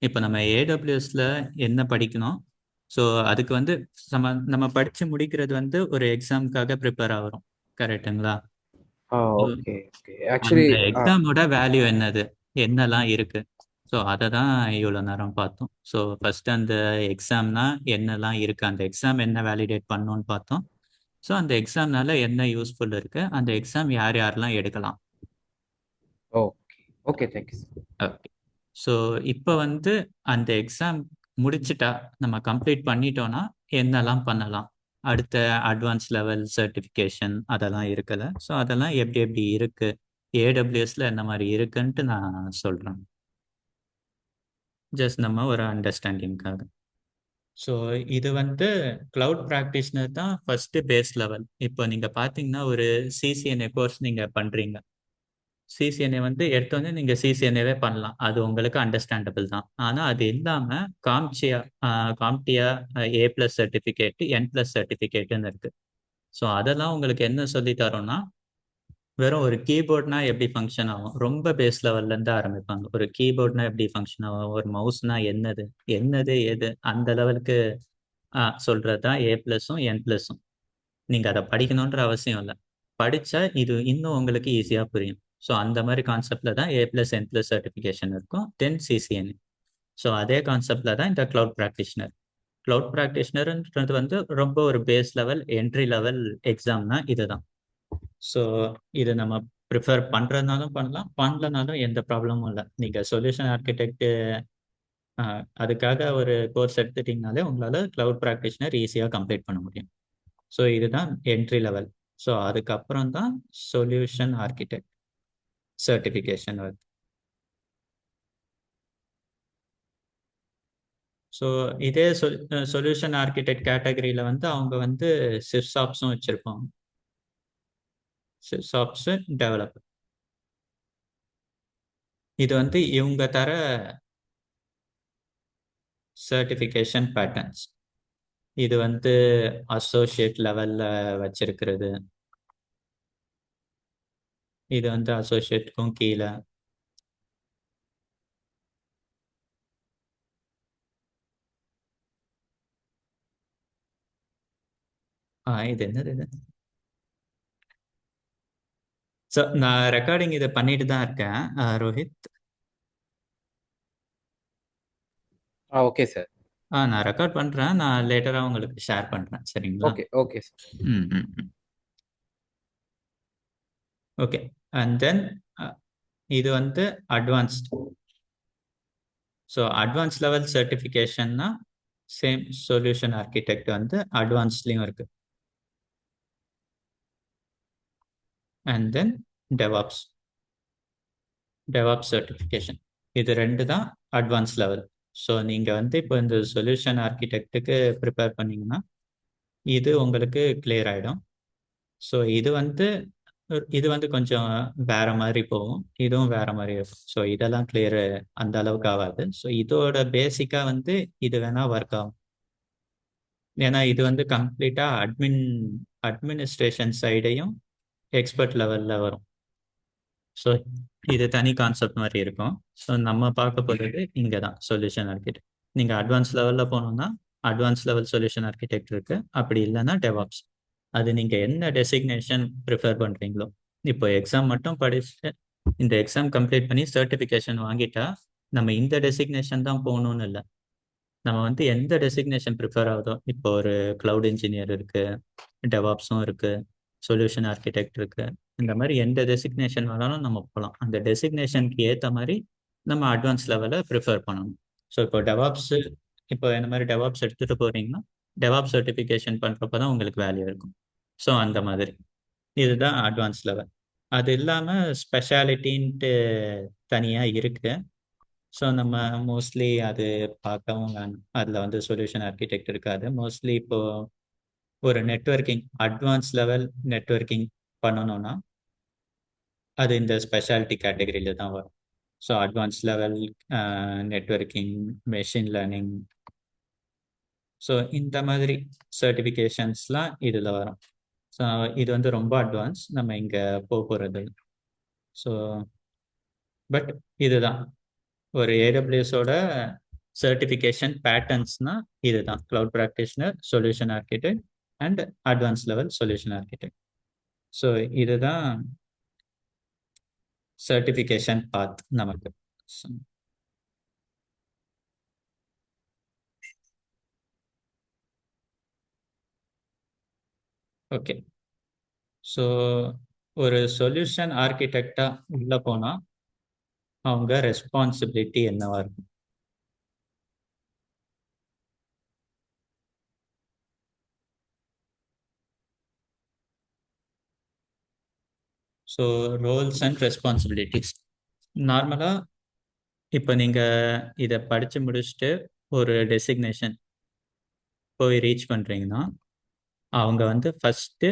இப்போ நம்ம ஏடபிள்யூஎஸ்ல என்ன படிக்கணும்? ஸோ அதுக்கு வந்து நம்ம படித்து முடிக்கிறது வந்து ஒரு எக்ஸாமுக்காக ப்ரிப்பேர் ஆகிறோம், கரெக்டுங்களா? Okay okay. ஆக்சுவலி அந்த எக்ஸாமோட வேல்யூ என்னது, என்னெல்லாம் இருக்கு, ஸோ அதை தான் இவ்வளோ நேரம் பார்த்தோம். ஸோ ஃபர்ஸ்ட் அந்த எக்ஸாம்னா என்னெல்லாம் இருக்கு, அந்த எக்ஸாம் என்ன வேலிடேட் பண்ணணும்னு பார்த்தோம். ஸோ அந்த எக்ஸாம்னால என்ன யூஸ்ஃபுல் இருக்கு, அந்த எக்ஸாம் யார் யாரெல்லாம் எடுக்கலாம். Okay okay, thank you sir. Okay. So இப்போ வந்து அந்த எக்ஸாம் முடிச்சிட்டா நம்ம கம்ப்ளீட் பண்ணிட்டோம்னா என்னெல்லாம் பண்ணலாம், அடுத்த அட்வான்ஸ் லெவல் சர்டிஃபிகேஷன் அதெல்லாம் இருக்குல்ல. ஸோ அதெல்லாம் எப்படி எப்படி இருக்கு, ஏடபிள்யூஎஸ்ல என்ன மாதிரி இருக்குன்ட்டு நான் சொல்கிறேன், ஜஸ்ட் நம்ம ஒரு அண்டர்ஸ்டாண்டிங்காக. ஸோ இது வந்து கிளவுட் ப்ராக்டிஷனர் தான் ஃபஸ்ட்டு பேஸ் லெவல். இப்போ நீங்கள் பார்த்தீங்கன்னா ஒரு சிசிஎன்ஏ கோர்ஸ் நீங்கள் பண்ணுறீங்க, சிசிஎன்ஏ வந்து எடுத்தோடனே நீங்கள் சிசிஎன்ஏவே பண்ணலாம், அது உங்களுக்கு அண்டர்ஸ்டாண்டபிள் தான். ஆனால் அது இல்லாமல் காம்டியா A+ சர்டிஃபிகேட்டு N+ சர்டிஃபிகேட்டுன்னு இருக்குது. ஸோ அதெல்லாம் உங்களுக்கு என்ன சொல்லி தரோம்னா வெறும் ஒரு கீபோர்ட்னா எப்படி ஃபங்க்ஷன் ஆகும், ரொம்ப பேஸ் லெவல்ல இருந்து ஆரம்பிப்பாங்க. ஒரு கீபோர்ட்னா எப்படி ஃபங்க்ஷன் ஆகும், ஒரு மவுஸ்னா என்னது என்னது எது அந்த லெவலுக்கு சொல்றது தான் ஏ பிளஸும் என் பிளஸும். நீங்க அதை படிக்கணுன்ற அவசியம் இல்லை, படிச்சா இது இன்னும் உங்களுக்கு ஈஸியா புரியும். ஸோ அந்த மாதிரி கான்செப்ட்ல தான் ஏ பிளஸ் என் பிளஸ் சர்டிஃபிகேஷன் இருக்கும், தென் சிசிஎன். ஸோ அதே கான்செப்ட்ல தான் இந்த கிளவுட் ப்ராக்டிஷனர். கிளவுட் ப்ராக்டிஷனர்ன்றது வந்து ரொம்ப ஒரு பேஸ் லெவல் என்ட்ரி லெவல் எக்ஸாம்னா இதுதான். ஸோ இது நம்ம ப்ரிஃபர் பண்ணுறதுனாலும் பண்ணலாம், பண்ணலனாலும் எந்த ப்ராப்ளமும் இல்லை. நீங்கள் சொல்யூஷன் ஆர்கிடெக்ட் அதுக்காக ஒரு கோர்ஸ் எடுத்துட்டிங்கனாலே உங்களால் கிளவுட் ப்ராக்டிஷனர் ஈஸியாக கம்ப்ளீட் பண்ண முடியும். ஸோ இதுதான் என்ட்ரி லெவல். ஸோ அதுக்கப்புறம் தான் சொல்யூஷன் ஆர்கிடெக்ட் சர்டிஃபிகேஷன் வருது. ஸோ இதே சொல்யூஷன் ஆர்கிடெக்ட் கேட்டகரியில் வந்து அவங்க வந்து சிப்ஸாப்ஸும் வச்சுருப்பாங்க. சிப்ஸாப்ஸ் டெவலப்பர் இது வந்து இவங்க தர சர்டிஃபிகேஷன் பேட்டர்ன்ஸ். இது வந்து அசோசியேட் லெவல்ல வச்சிருக்கிறது, இது வந்து அசோசியேட்டுக்கும் கீழே. இது என்னது இது? ஸோ நான் ரெக்கார்டிங் இதை பண்ணிட்டு தான் இருக்கேன் ரோஹித். Okay sir. நான் ரெக்கார்ட் பண்றேன், நான் லேட்டரா உங்களுக்கு ஷேர் பண்றேன், சரிங்களா? Okay okay sir. Okay. And then இது வந்து அட்வான்ஸ்ட். ஸோ அட்வான்ஸ் லெவல் சர்டிஃபிகேஷன்னா சேம் சொல்யூஷன் ஆர்கிடெக்ட் வந்து அட்வான்ஸ்லேயும் இருக்கு. அண்ட் தென் டெவாப்ஸ் சர்டிஃபிகேஷன், இது ரெண்டு தான் அட்வான்ஸ் லெவல். ஸோ நீங்கள் வந்து இப்போ இந்த சொல்யூஷன் ஆர்கிடெக்ட்டுக்கு ப்ரிப்பேர் பண்ணீங்கன்னா இது உங்களுக்கு கிளியர் ஆகிடும். ஸோ இது வந்து கொஞ்சம் வேற மாதிரி போகும், இதுவும் வேற மாதிரி இருக்கும். ஸோ இதெல்லாம் கிளியர் அந்த அளவுக்கு ஆகாது. ஸோ இதோட பேசிக்காக வந்து இது வேணா ஒர்க் ஆகும். ஏன்னா இது வந்து கம்ப்ளீட்டாக அட்மினிஸ்ட்ரேஷன் சைடையும் எக்ஸ்பர்ட் லெவலில் வரும். ஸோ இது தனி கான்செப்ட் மாதிரி இருக்கும். ஸோ நம்ம பார்க்க போகிறது இங்கே தான் சொல்யூஷன் ஆர்கிடெக்ட். நீங்கள் அட்வான்ஸ் லெவலில் போகணுன்னா அட்வான்ஸ் லெவல் சொல்யூஷன் ஆர்கிடெக்ட் இருக்கு, அப்படி இல்லைன்னா டெவாப்ஸ். அது நீங்கள் என்ன டெசிக்னேஷன் ப்ரிஃபர் பண்ணுறீங்களோ. இப்போ எக்ஸாம் மட்டும் படிச்சுட்டு இந்த எக்ஸாம் கம்ப்ளீட் பண்ணி சர்டிஃபிகேஷன் வாங்கிட்டா நம்ம இந்த டெசிக்னேஷன் தான் போகணும்னு இல்லை. நம்ம வந்து எந்த டெசிக்னேஷன் ப்ரிஃபர் ஆகுதோ, இப்போ ஒரு கிளவுட் இன்ஜினியர் இருக்கு, டெவாப்ஸும் இருக்கு, சொல்யூஷன் ஆர்கிடெக்ட் இருக்கு, இந்த மாதிரி எந்த டெசிக்னேஷன் வேணாலும் நம்ம போகலாம். அந்த டெசிக்னேஷனுக்கு ஏற்ற மாதிரி நம்ம அட்வான்ஸ் லெவலை ப்ரிஃபர் பண்ணணும். ஸோ இப்போ இந்த மாதிரி டெவாப்ஸ் எடுத்துகிட்டு போகிறீங்கன்னா டெவாப் சர்டிஃபிகேஷன் பண்ணுறப்ப தான் உங்களுக்கு வேல்யூ இருக்கும். ஸோ அந்த மாதிரி இதுதான் அட்வான்ஸ் லெவல். அது இல்லாமல் ஸ்பெஷாலிட்டின்ட்டு தனியாக இருக்குது. ஸோ நம்ம மோஸ்ட்லி அது பார்க்கவும் வேணும், அதில் வந்து சொல்யூஷன் ஆர்கிடெக்ட் இருக்காது. மோஸ்ட்லி இப்போ ஒரு நெட்வொர்க்கிங் அட்வான்ஸ் லெவல் நெட்வொர்க்கிங் பண்ணணும்னா அது இந்த ஸ்பெஷாலிட்டி கேட்டகரியில் தான் வரும். So advance level networking, machine learning, so இந்த மாதிரி சர்டிஃபிகேஷன்ஸ்லாம் இதில் வரும். ஸோ இது வந்து ரொம்ப அட்வான்ஸ், நம்ம இங்கே போகிறது. ஸோ பட் இதுதான் ஒரு ஏடபிள்யூஎஸோட சர்டிஃபிகேஷன் பேட்டர்ன்ஸ்னா இதுதான் cloud practitioner, solution architect and advance level solution architect. So இதுதான் சர்டிஃபிகேஷன் பாத் நமக்கு. ஓகே. ஸோ ஒரு சொல்யூஷன் ஆர்கிடெக்டா உள்ள போனா அவங்க ரெஸ்பான்சிபிலிட்டி என்னவா இருக்கும்? ஸோ ரோல்ஸ் அண்ட் ரெஸ்பான்சிபிலிட்டிஸ் நார்மலாக இப்போ நீங்கள் இதை படித்து முடிச்சுட்டு ஒரு டெசிக்னேஷன் போய் ரீச் பண்ணுறீங்கன்னா அவங்க வந்து ஃபஸ்ட்டு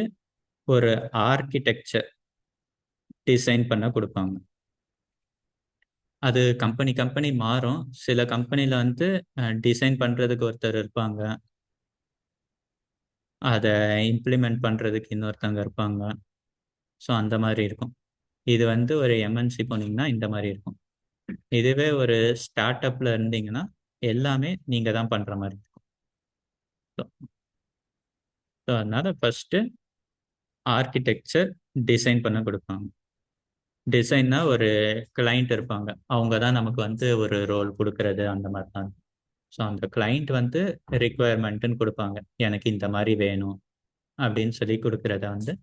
ஒரு ஆர்கிடெக்சர் டிசைன் பண்ண கொடுப்பாங்க. அது கம்பெனி மாறும். சில கம்பெனியில் வந்து டிசைன் பண்ணுறதுக்கு ஒருத்தர் இருப்பாங்க, அதை இம்ப்ளிமெண்ட் பண்ணுறதுக்கு இன்னொருத்தவங்க இருப்பாங்க. ஸோ அந்த மாதிரி இருக்கும். இது வந்து ஒரு எம்என்சி போனீங்கன்னா இந்த மாதிரி இருக்கும். இதுவே ஒரு ஸ்டார்ட் அப்ல இருந்தீங்கன்னா எல்லாமே நீங்க தான் பண்ற மாதிரி இருக்கும். ஸோ அதனால ஃபர்ஸ்ட் ஆர்கிடெக்சர் டிசைன் பண்ண கொடுப்பாங்க. டிசைன்னா ஒரு கிளைண்ட் இருப்பாங்க, அவங்க தான் நமக்கு வந்து ஒரு ரோல் கொடுக்கறது அந்த மாதிரி தான். ஸோ அந்த கிளைண்ட் வந்து ரிக்குவயர்மெண்ட்டுன்னு கொடுப்பாங்க, எனக்கு இந்த மாதிரி வேணும் அப்படின்னு சொல்லி கொடுக்கறத வந்து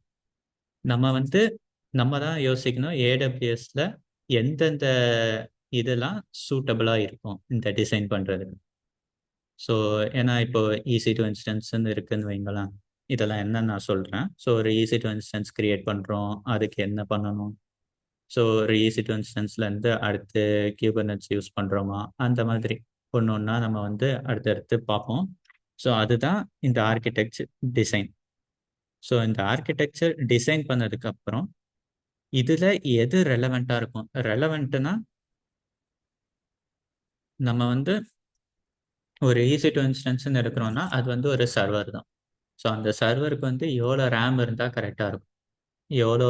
நம்ம தான் யோசிக்கணும். ஏடபிள்யூஎஸ்ல எந்தெந்த இதெல்லாம் சூட்டபிளாக இருக்கும் இந்த டிசைன் பண்ணுறதுக்கு. ஸோ ஏன்னா இப்போ ஈஸி டு இன்ஸ்டன்ஸ்ன்னு இருக்குன்னு வைங்களேன், இதெல்லாம் என்னன்னு நான் சொல்கிறேன். ஸோ ஒரு ஈஸி டு இன்ஸ்டன்ஸ் கிரியேட் பண்ணுறோம், அதுக்கு என்ன பண்ணணும். ஸோ ஒரு ஈஸி டு இன்ஸ்டன்ஸ்லேருந்து அடுத்து கியூபர்நெட்ஸ் யூஸ் பண்ணுறோமா, அந்த மாதிரி ஒன்று ஒன்றா நம்ம வந்து அடுத்தடுத்து பார்ப்போம். ஸோ அதுதான் இந்த ஆர்கிடெக்சர் டிசைன். ஸோ இந்த ஆர்கிடெக்சர் டிசைன் பண்ணதுக்கு அப்புறம் இதில் எது ரெலவெண்ட்டாக இருக்கும். ரெலவெண்ட்டுனா நம்ம வந்து ஒரு ஈஸி டு இன்ஸ்டன்ஸ்ன்னு எடுக்கிறோம்னா அது வந்து ஒரு சர்வர் தான். ஸோ அந்த சர்வருக்கு வந்து எவ்வளோ ரேம் இருந்தால் கரெக்டாக இருக்கும், எவ்வளோ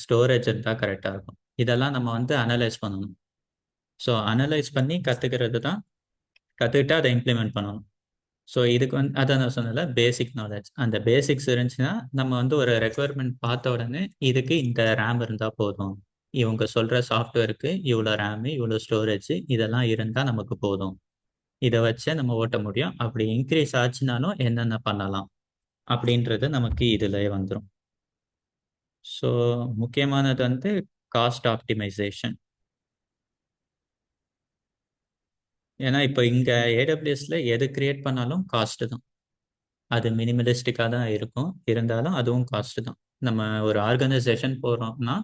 ஸ்டோரேஜ் இருந்தால் கரெக்டாக இருக்கும், இதெல்லாம் நம்ம வந்து அனலைஸ் பண்ணணும். ஸோ அனலைஸ் பண்ணி கற்றுக்கிட்டு அதை இம்ப்ளிமெண்ட் பண்ணணும். ஸோ இதுக்கு வந்து அதான் நான் சொன்னல பேசிக் நாலேஜ். அந்த பேசிக்ஸ் இருந்துச்சுன்னா நம்ம வந்து ஒரு ரெக்குவயர்மெண்ட் பார்த்த உடனே இதுக்கு இந்த ரேம் இருந்தால் போதும், இவங்க சொல்கிற சாஃப்ட்வேருக்கு இவ்வளோ ரேமு இவ்வளோ ஸ்டோரேஜ் இதெல்லாம் இருந்தால் நமக்கு போதும், இதை வச்சே நம்ம ஓட்ட முடியும். அப்படி இன்க்ரீஸ் ஆச்சுனாலும் என்னென்ன பண்ணலாம் அப்படின்றது நமக்கு இதில் வந்துடும். ஸோ முக்கியமானது வந்து காஸ்ட் ஆப்டிமைசேஷன். ஏன்னா இப்போ இங்கே ஏடபிள்யூஎஸ்ல எது கிரியேட் பண்ணாலும் காஸ்ட்டு தான். அது மினிமலிஸ்டிக்காக தான் இருக்கும், இருந்தாலும் அதுவும் காஸ்ட்டு தான். நம்ம ஒரு ஆர்கனைசேஷன் போகிறோம்னா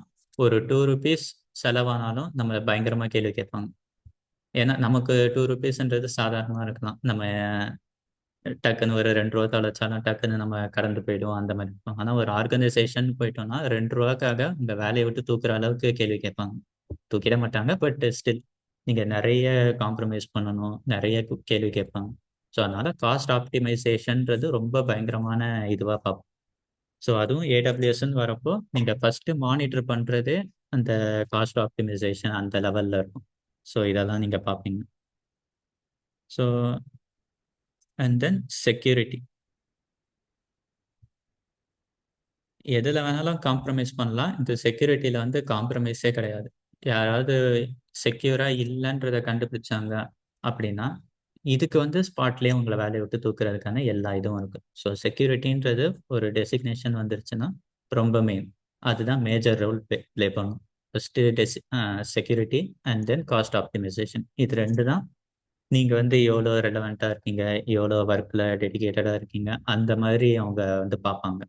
ஒரு ₹2 செலவானாலும் நம்ம பயங்கரமாக கேள்வி கேட்பாங்க. ஏன்னா நமக்கு ₹2ன்றது சாதாரணமாக இருக்கலாம், நம்ம டக்குன்னு ஒரு ₹2 தொலைச்சாலும் டக்குன்னு நம்ம கடந்து போயிடுவோம் அந்த மாதிரி இருக்கும். ஆனால் ஒரு ஆர்கனைசேஷன் போயிட்டோம்னா ₹2க்காக இந்த வேலையை விட்டு தூக்குற அளவுக்கு கேள்வி கேட்பாங்க. தூக்கிட மாட்டாங்க, பட் ஸ்டில் நீங்கள் நிறைய காம்ப்ரமைஸ் பண்ணணும், நிறைய கேள்வி கேட்பாங்க. ஸோ அதனால காஸ்ட் ஆப்டிமைசேஷன்றது ரொம்ப பயங்கரமான இதுவாக பார்ப்போம். ஸோ அதுவும் ஏடபிள்யூஎஸ்ன்னு வரப்போ நீங்கள் ஃபஸ்ட்டு மானிட்டர் பண்ணுறதே அந்த காஸ்ட் ஆப்டிமைசேஷன் அந்த லெவலில் இருக்கும். ஸோ இதெல்லாம் நீங்கள் பார்ப்பீங்க. So and then security. எதில் வேணாலும் காம்ப்ரமைஸ் பண்ணலாம், இந்த செக்யூரிட்டியில் வந்து காம்ப்ரமைஸே கிடையாது. யாராவது செக்யூராக இல்லைன்றதை கண்டுபிடிச்சாங்க அப்படின்னா இதுக்கு வந்து ஸ்பாட்லேயே உங்களை வேலையை விட்டு தூக்குறதுக்கான எல்லா இதுவும் இருக்குது. ஸோ செக்யூரிட்டின்றது ஒரு டெசிக்னேஷன் வந்துருச்சுன்னா ரொம்ப மெயின், அதுதான் மேஜர் ரோல் ப்ளே பண்ணும். First security and then cost optimization. இது ரெண்டு தான் நீங்கள் வந்து எவ்வளோ ரெலவெண்ட்டாக இருக்கீங்க, எவ்வளோ ஒர்க்கில் டெடிகேட்டடாக இருக்கீங்க அந்த மாதிரி அவங்க வந்து பார்ப்பாங்க.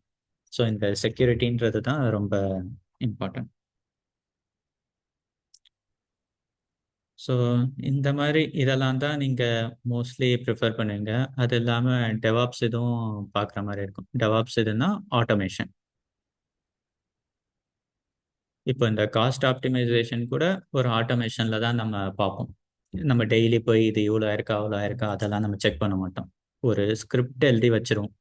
ஸோ இந்த செக்யூரிட்டின்றது தான் ரொம்ப இம்பார்ட்டன்ட். ஸோ இந்த மாதிரி இதெல்லாம் தான் நீங்கள் மோஸ்ட்லி ப்ரிஃபர் பண்ணுவீங்க. அது இல்லாமல் டெவாப்ஸ் இதுவும் பார்க்குற மாதிரி இருக்கும். டெவாப்ஸ் இதுன்னா ஆட்டோமேஷன். இப்போ இந்த காஸ்ட் ஆப்டிமைசேஷன் கூட ஒரு ஆட்டோமேஷனில் தான் நம்ம பார்ப்போம். நம்ம டெய்லி போய் இது இவ்வளோ ஆயிருக்கா அவ்வளோ ஆயிருக்கா அதெல்லாம் நம்ம செக் பண்ண மாட்டோம். ஒரு ஸ்கிரிப்ட் எழுதி வச்சிருவோம்.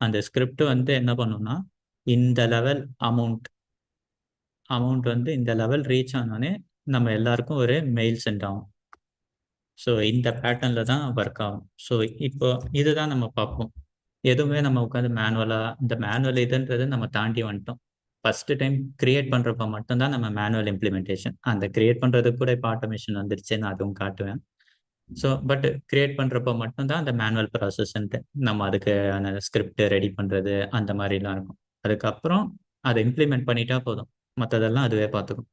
அந்த ஸ்கிரிப்ட் வந்து என்ன பண்ணும்னா இந்த லெவல் அமௌண்ட் வந்து இந்த லெவல் ரீச் ஆனோடனே நம்ம எல்லாருக்கும் ஒரு மெயில் சென்ட் ஆகும். ஸோ இந்த பேட்டர்னில் தான் ஒர்க் ஆகும். ஸோ இப்போ இதுதான் நம்ம பார்ப்போம். எதுவுமே நம்ம உட்காந்து மேனுவலாக இந்த மேனுவல் இதுன்றது நம்ம தாண்டி வந்துட்டோம். ஃபஸ்ட்டு டைம் கிரியேட் பண்ணுறப்ப மட்டும்தான் நம்ம மேனுவல் இம்ப்ளிமெண்டேஷன். அந்த கிரியேட் பண்ணுறதுக்கு கூட இப்போ ஆட்டோமேஷன் வந்துருச்சு, நான் அதுவும் காட்டுவேன். ஸோ பட் கிரியேட் பண்ணுறப்ப மட்டும்தான் அந்த மேனுவல் ப்ராசஸ்ன்ட்டு நம்ம அதுக்கு அந்த ஸ்கிரிப்ட் ரெடி பண்ணுறது அந்த மாதிரிலாம் இருக்கும். அதுக்கப்புறம் அதை இம்ப்ளிமெண்ட் பண்ணிட்டா போதும், மற்றதெல்லாம் அதுவே பார்த்துக்கும்.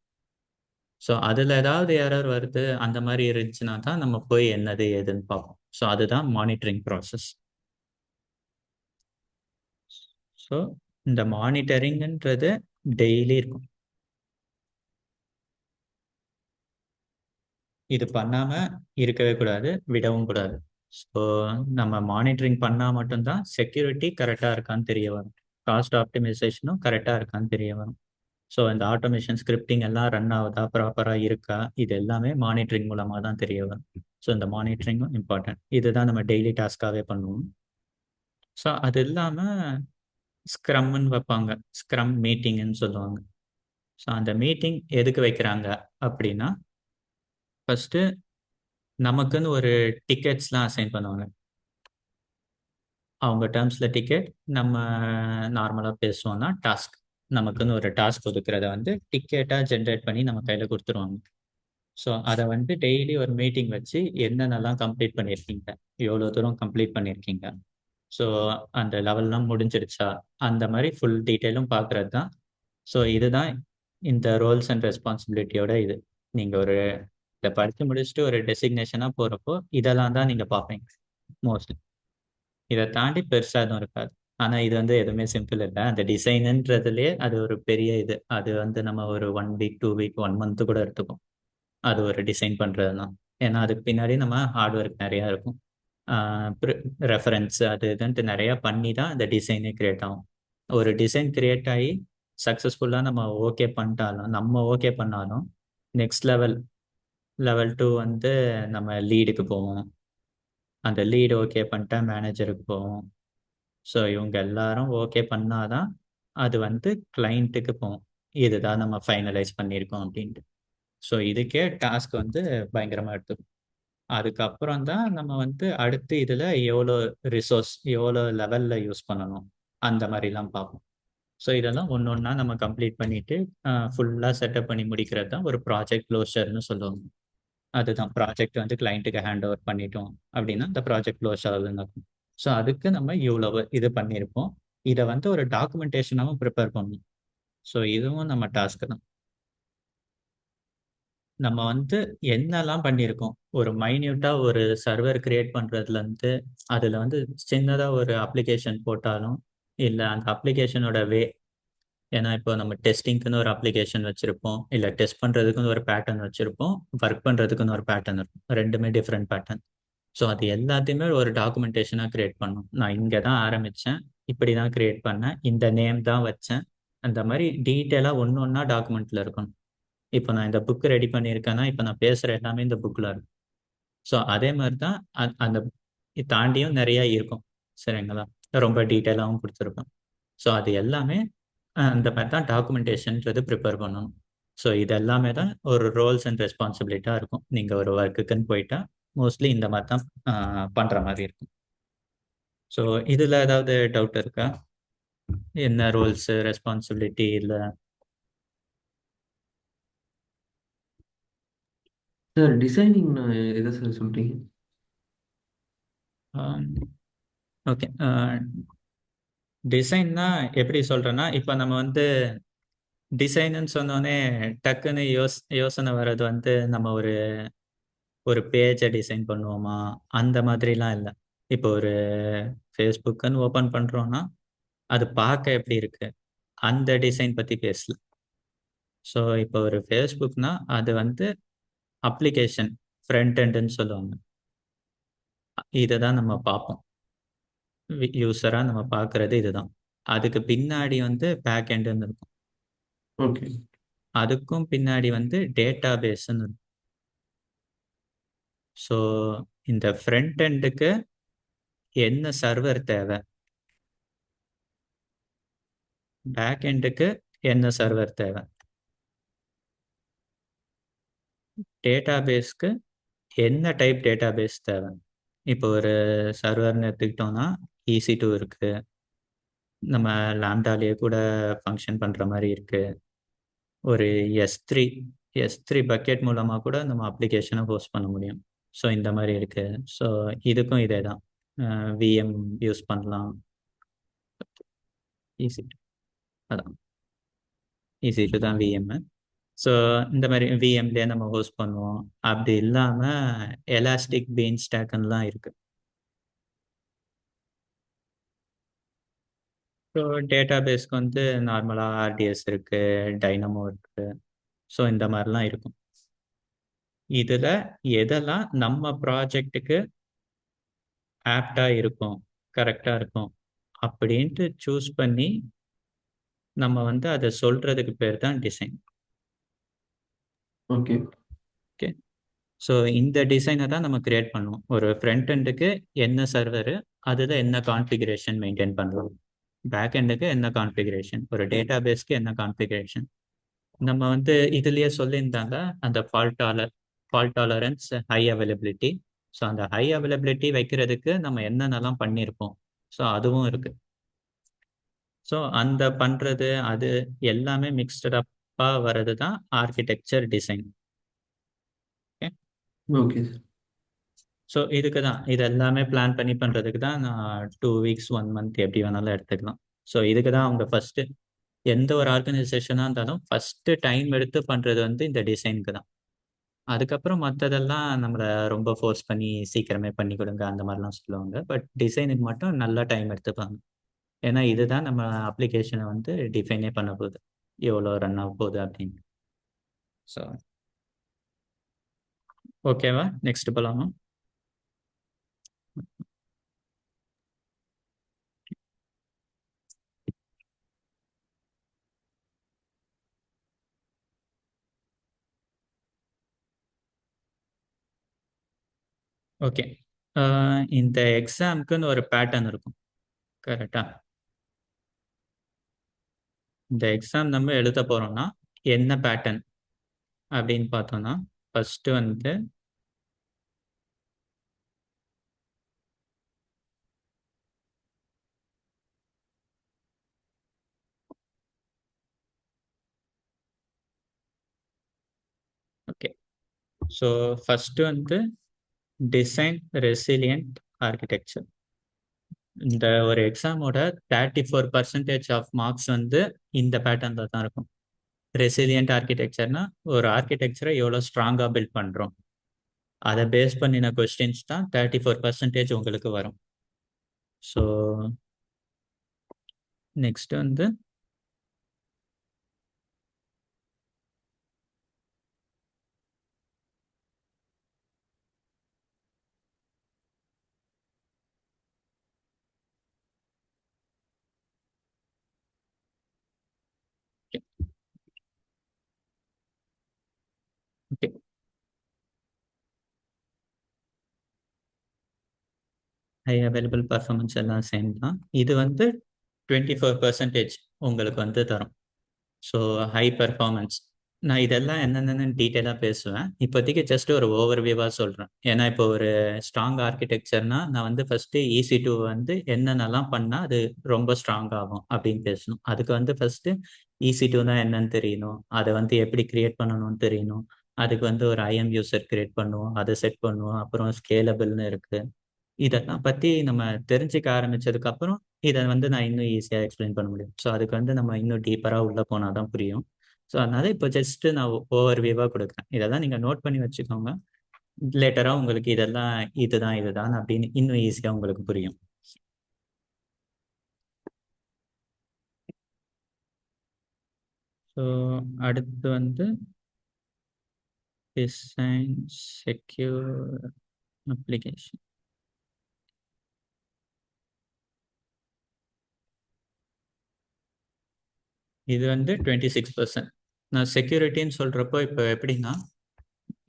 ஸோ அதில் ஏதாவது எரர் வருது அந்த மாதிரி இருந்துச்சுன்னா தான் நம்ம போய் என்னது ஏதுன்னு பார்ப்போம். ஸோ அதுதான் மானிட்டரிங் ப்ராசஸ். ஸோ இந்த மானிட்டரிங்ன்றது டெய்லி இருக்கும். இது பண்ணாமல் இருக்கவே கூடாது, விடவும் கூடாது. ஸோ நம்ம மானிட்டரிங் பண்ணால் மட்டும்தான் செக்யூரிட்டி கரெக்டாக இருக்கான்னு தெரிய வரும், காஸ்ட் ஆப்டிமைசேஷனும் கரெக்டாக இருக்கான்னு தெரிய வரும். ஸோ இந்த ஆட்டோமேஷன் ஸ்கிரிப்டிங் எல்லாம் ரன் ஆகுதா, ப்ராப்பராக இருக்கா, இது எல்லாமே மானிட்டரிங் மூலமாக தான் தெரிய வரும். ஸோ இந்த மானிட்டரிங்கும் இம்பார்ட்டன்ட். இதுதான் நம்ம டெய்லி டாஸ்க்காகவே பண்ணுவோம். ஸோ அது இல்லாமல் ஸ்க்ரம்னு வைப்பாங்க, ஸ்க்ரம் மீட்டிங்னு சொல்லுவாங்க. ஸோ அந்த மீட்டிங் எதுக்கு வைக்கிறாங்க அப்படின்னா, ஃபஸ்ட்டு நமக்குன்னு ஒரு டிக்கெட்ஸ்லாம் அசைன் பண்ணுவாங்க. அவங்க டேர்ம்ஸில் டிக்கெட், நம்ம நார்மலாக பேசுவோம்னா டாஸ்க். நமக்குன்னு ஒரு டாஸ்க் ஒதுக்குறத வந்து டிக்கெட்டாக ஜென்ரேட் பண்ணி நம்ம கையில் கொடுத்துருவாங்க. ஸோ அதை வந்து டெய்லி ஒரு மீட்டிங் வச்சு என்னென்னலாம் கம்ப்ளீட் பண்ணியிருக்கீங்க, எவ்வளோ தூரம் கம்ப்ளீட் பண்ணியிருக்கீங்க, ஸோ அந்த லெவல்லாம் முடிஞ்சிருச்சா, அந்த மாதிரி ஃபுல் டீட்டெயிலும் பார்க்குறது தான். ஸோ இதுதான் இந்த ரோல்ஸ் அண்ட் ரெஸ்பான்சிபிலிட்டியோட இது. நீங்கள் ஒரு இதை படித்து முடிச்சுட்டு ஒரு டெசிக்னேஷனாக போகிறப்போ இதெல்லாம் தான் நீங்கள் பார்ப்பீங்க மோஸ்ட்லி. இதை தாண்டி பெருசாக எதுவும் இருக்காது. ஆனால் இது வந்து எதுவுமே சிம்பிள் இல்லை. அந்த டிசைனுன்றதுலேயே அது ஒரு பெரிய இது. அது வந்து நம்ம ஒரு 1 வீக் 2 வீக் 1 மந்த்து கூட எடுத்துக்கும் அது ஒரு டிசைன் பண்ணுறது தான். ஏன்னா அதுக்கு பின்னாடி நம்ம ஹார்ட் ஒர்க் நிறையா இருக்கும். ரெஃபரன்ஸ் அது இதுன்ட்டு நிறையா பண்ணி தான் அந்த டிசைனே கிரியேட் ஆகும். ஒரு டிசைன் கிரியேட் ஆகி சக்ஸஸ்ஃபுல்லாக நம்ம ஓகே பண்ணிட்டாலும், நம்ம ஓகே பண்ணாலும் நெக்ஸ்ட் லெவல் 2 வந்து நம்ம லீடுக்கு போவோம். அந்த லீடு ஓகே பண்ணிட்டா மேனேஜருக்கு போவோம். ஸோ இவங்க எல்லாரும் ஓகே பண்ணாதான் அது வந்து கிளைண்ட்டுக்கு போகும். இதுதான் நம்ம ஃபைனலைஸ் பண்ணியிருக்கோம் அப்படின்ட்டு. ஸோ இதுக்கே டாஸ்க் வந்து பயங்கரமாக எடுத்துக்கும். அதுக்கப்புறம் தான் நம்ம வந்து அடுத்து இதில் எவ்வளோ ரிசோர்ஸ் எவ்வளோ லெவலில் யூஸ் பண்ணணும் அந்த மாதிரிலாம் பார்ப்போம். ஸோ இதெல்லாம் ஒன்று ஒன்றா நம்ம கம்ப்ளீட் பண்ணிவிட்டு ஃபுல்லாக செட்டப் பண்ணி முடிக்கிறது தான் ஒரு ப்ராஜெக்ட் க்ளோஷர்னு சொல்லுவாங்க. அதுதான் ப்ராஜெக்ட் வந்து கிளைண்ட்டுக்கு ஹேண்ட் ஓவர் பண்ணிட்டோம் அப்படின்னா இந்த ப்ராஜெக்ட் க்ளோஸ் ஆகுதுன்னு. ஸோ அதுக்கு நம்ம இவ்வளவு இது பண்ணியிருப்போம். இதை வந்து ஒரு டாக்குமெண்டேஷனாகவும் ப்ரிப்பேர் பண்ணணும். ஸோ இதுவும் நம்ம டாஸ்க்கு தான். நம்ம வந்து என்னெல்லாம் பண்ணியிருக்கோம், ஒரு மைன்யூட்டாக ஒரு சர்வர் கிரியேட் பண்ணுறதுலேருந்து அதில் வந்து சின்னதாக ஒரு அப்ளிகேஷன் போட்டாலும் இல்லை அந்த அப்ளிகேஷனோட ஏன்னா இப்போ நம்ம டெஸ்டிங்க்குன்னு ஒரு அப்ளிகேஷன் வச்சுருப்போம், இல்லை டெஸ்ட் பண்ணுறதுக்குன்னு ஒரு பேட்டர்ன் வச்சுருப்போம், ஒர்க் பண்ணுறதுக்குன்னு ஒரு பேட்டர்ன் இருக்கும். ரெண்டுமே டிஃப்ரெண்ட் பேட்டர்ன். ஸோ அது எல்லாத்தையுமே ஒரு டாக்குமெண்டேஷனாக கிரியேட் பண்ணணும். நான் இங்கே தான் ஆரம்பித்தேன், இப்படி தான் கிரியேட் பண்ணேன், இந்த நேம் தான் வச்சேன், அந்த மாதிரி டீட்டெயிலாக ஒன்று ஒன்றா டாக்குமெண்ட்டில் இருக்கணும். இப்போ நான் இந்த புக்கு ரெடி பண்ணியிருக்கேன்னா இப்போ நான் பேசுகிற எல்லாமே இந்த புக்கில் இருக்கும். ஸோ அதே மாதிரி தான் அந்த தாண்டியும் நிறைய இருக்கும். சரிங்களா? ரொம்ப டீட்டெயிலாகவும் கொடுத்துருப்பேன். ஸோ அது எல்லாமே அந்த மாதிரி தான் டாக்குமெண்டேஷன்றது ப்ரிப்பேர் பண்ணணும். ஸோ இது எல்லாமே தான் ஒரு ரோல்ஸ் அண்ட் ரெஸ்பான்சிபிலிட்டியாக இருக்கும். நீங்கள் ஒரு ஒர்க்குக்குன்னு போயிட்டா மோஸ்ட்லி இந்த மாதிரி தான் பண்ணுற மாதிரி இருக்கும். ஸோ இதில் ஏதாவது டவுட் இருக்கா? என்ன ரோல்ஸு ரெஸ்பான்சிபிலிட்டி இல்லை? சார் டிசைனிங் எதை சார் சொல்றீங்க? ஓகே, டிசைன்னா எப்படி சொல்கிறேன்னா, இப்போ நம்ம வந்து டிசைனுன்னு சொன்னோடனே டக்குன்னு யோசனை வர்றது வந்து நம்ம ஒரு பேஜை டிசைன் பண்ணுவோமா அந்த மாதிரிலாம் இல்லை. இப்போ ஒரு ஃபேஸ்புக்குன்னு ஓப்பன் பண்ணுறோன்னா அது பார்க்க எப்படி இருக்கு அந்த டிசைன் பற்றி பேசல. ஸோ இப்போ ஒரு ஃபேஸ்புக்னா அது வந்து அப்ளிகேஷன் ஃப்ரண்ட் எண்டுன்னு சொல்லுவாங்க. இதை தான் நம்ம பார்ப்போம், யூஸராக நம்ம பார்க்குறது இதுதான். அதுக்கு பின்னாடி வந்து பேக் எண்டுன்னு இருக்கும். ஓகே. அதுக்கும் பின்னாடி வந்து டேட்டா பேஸ்ன்னு இருக்கும். ஸோ இந்த ஃப்ரண்ட் எண்டுக்கு என்ன சர்வர் தேவை, பேக் எண்டுக்கு என்ன சர்வர் தேவை, டேட்டா பேஸ்க்கு என்ன டைப் டேட்டா பேஸ் தேவை. இப்போ ஒரு சர்வர்னு எடுத்துக்கிட்டோம்னா EC2 இருக்கு, நம்ம லாம்டாலேயே கூட ஃபங்க்ஷன் பண்ணுற மாதிரி இருக்கு. ஒரு S3 பக்கெட் மூலமாக கூட நம்ம அப்ளிகேஷனை ஹோஸ்ட் பண்ண முடியும். ஸோ இந்த மாதிரி இருக்கு. ஸோ இதுக்கும் இதே தான், VM யூஸ் பண்ணலாம். EC2 அதான், EC2 தான் VM. ஸோ இந்த மாதிரி VMலேயே நம்ம ஹோஸ்ட் பண்ணுவோம். அப்படி இல்லாமல் எலாஸ்டிக் பீன் ஸ்டாக்லாம் இருக்குது. ஸோ டேட்டா பேஸ்க்கு வந்து நார்மலாக RDS இருக்குது, டைனமோ இருக்குது. ஸோ இந்த மாதிரிலாம் இருக்கும். இதில் எதெல்லாம் நம்ம ப்ராஜெக்ட்டுக்கு ஆப்டாக இருக்கும், கரெக்டாக இருக்கும் அப்படின்ட்டு சூஸ் பண்ணி நம்ம வந்து அதை சொல்கிறதுக்கு பேர் தான் டிசைன். ஓகே. ஓகே, ஸோ இந்த டிசைனை தான் நம்ம கிரியேட் பண்ணுவோம். ஒரு ஃப்ரண்ட் எண்டுக்கு என்ன சர்வரு, அதில் என்ன கான்ஃபிகரேஷன் மெயின்டைன் பண்ணலாம், பேக் எண்டுக்கு என்ன கான்ஃபிகரேஷன், ஒரு டேட்டா பேஸ்க்கு என்ன கான்ஃபிகரேஷன், நம்ம வந்து இதுலயே சொல்லியிருந்தாங்க அந்த fault tolerance, high availability. So அந்த ஹை அவைலபிலிட்டி வைக்கிறதுக்கு நம்ம என்னென்னலாம் பண்ணியிருப்போம், ஸோ அதுவும் இருக்கு. ஸோ அந்த பண்றது அது எல்லாமே மிக்ஸ்டப்பா வர்றது தான் architecture design. Okay sir. So இதுக்கு தான் இது எல்லாமே பிளான் பண்ணி பண்ணுறதுக்கு தான் நான் 2 வீக்ஸ் 1 மந்த் எப்படி வேணாலும் எடுத்துக்கலாம். ஸோ இதுக்கு தான் அவங்க ஃபஸ்ட்டு எந்த ஒரு ஆர்கனைசேஷனாக இருந்தாலும் ஃபஸ்ட்டு டைம் எடுத்து பண்ணுறது வந்து இந்த டிசைனுக்கு தான். அதுக்கப்புறம் மற்றதெல்லாம் நம்மளை ரொம்ப ஃபோர்ஸ் பண்ணி சீக்கிரமே பண்ணி கொடுங்க அந்த மாதிரிலாம் சொல்லுவாங்க. பட் டிசைனுக்கு மட்டும் நல்லா டைம் எடுத்துப்பாங்க. ஏன்னா இதுதான் நம்ம அப்ளிகேஷனை வந்து டிஃபைனே பண்ண போகுது, எவ்வளோ ரன் ஆக போகுது அப்படின்னு. ஸோ ஓகேவா, நெக்ஸ்ட் போகலாமா? ஓகே. இந்த எக்ஸாமுக்குன்னு ஒரு பேட்டர்ன் இருக்கும், கரெக்டா? இந்த எக்ஸாம் நம்ம எழுத போறோம்னா என்ன பேட்டர்ன் அப்படின்னு பார்த்தோம்னா, ஃபர்ஸ்ட் வந்து ஓகே. ஸோ ஃபர்ஸ்ட் வந்து டிசைன் ரெசிலியன்ட் ஆர்கிடெக்சர். இந்த ஒரு எக்ஸாமோட 34% ஆஃப் மார்க்ஸ் வந்து இந்த பேட்டர்னில் தான் இருக்கும். ரெசிலியன்ட் ஆர்கிடெக்சர்னா ஒரு ஆர்கிடெக்சரை எவ்வளோ ஸ்ட்ராங்காக பில்ட் பண்ணுறோம், அதை பேஸ் பண்ணின கொஸ்டின்ஸ் தான் 34% உங்களுக்கு வரும். ஸோ நெக்ஸ்ட் வந்து ஓகே. ஹை அவைலபிள் பர்ஃபார்மன்ஸ் எல்லாம் சேம் தான். இது வந்து 24% உங்களுக்கு வந்து தரும். ஸோ ஹை பர்ஃபார்மன்ஸ் நான் இதெல்லாம் என்னென்னு டீட்டெயிலாக பேசுவேன். இப்போதைக்கு ஜஸ்ட் ஒரு ஓவர்வியூவாக சொல்கிறேன். ஏன்னா இப்போ ஒரு ஸ்ட்ராங் ஆர்கிடெக்சர்னா நான் வந்து ஃபஸ்ட்டு EC2 வந்து என்னென்னலாம் பண்ணால் அது ரொம்ப ஸ்ட்ராங் ஆகும் அப்படின்னு பேசணும். அதுக்கு வந்து ஃபஸ்ட்டு EC2 தான் என்னன்னு தெரியணும், அதை வந்து எப்படி கிரியேட் பண்ணணும்னு தெரியணும். அதுக்கு வந்து ஒரு IAM யூசர் கிரியேட் பண்ணுவோம், அதை செட் பண்ணுவோம். அப்புறம் ஸ்கேலபிள்னு இருக்குது. இதெல்லாம் பற்றி நம்ம தெரிஞ்சுக்க ஆரம்பிச்சதுக்கப்புறம் இதை வந்து நான் இன்னும் ஈஸியாக எக்ஸ்பிளைன் பண்ண முடியும். ஸோ அதுக்கு வந்து நம்ம இன்னும் டீப்பராக உள்ளே போனால் தான் புரியும். ஸோ அதனால இப்போ ஜஸ்ட்டு நான் ஓவர்வியூவாக கொடுக்குறேன். இதெல்லாம் நீங்கள் நோட் பண்ணி வச்சுக்கோங்க. லேட்டராக உங்களுக்கு இதெல்லாம் இதுதான் அப்படின்னு இன்னும் ஈஸியாக உங்களுக்கு புரியும். ஸோ அடுத்து வந்து டிசைன் செக்யூர் அப்ளிகேஷன். இது வந்து 26%. நான் செக்யூரிட்டின்னு சொல்கிறப்போ இப்போ எப்படின்னா,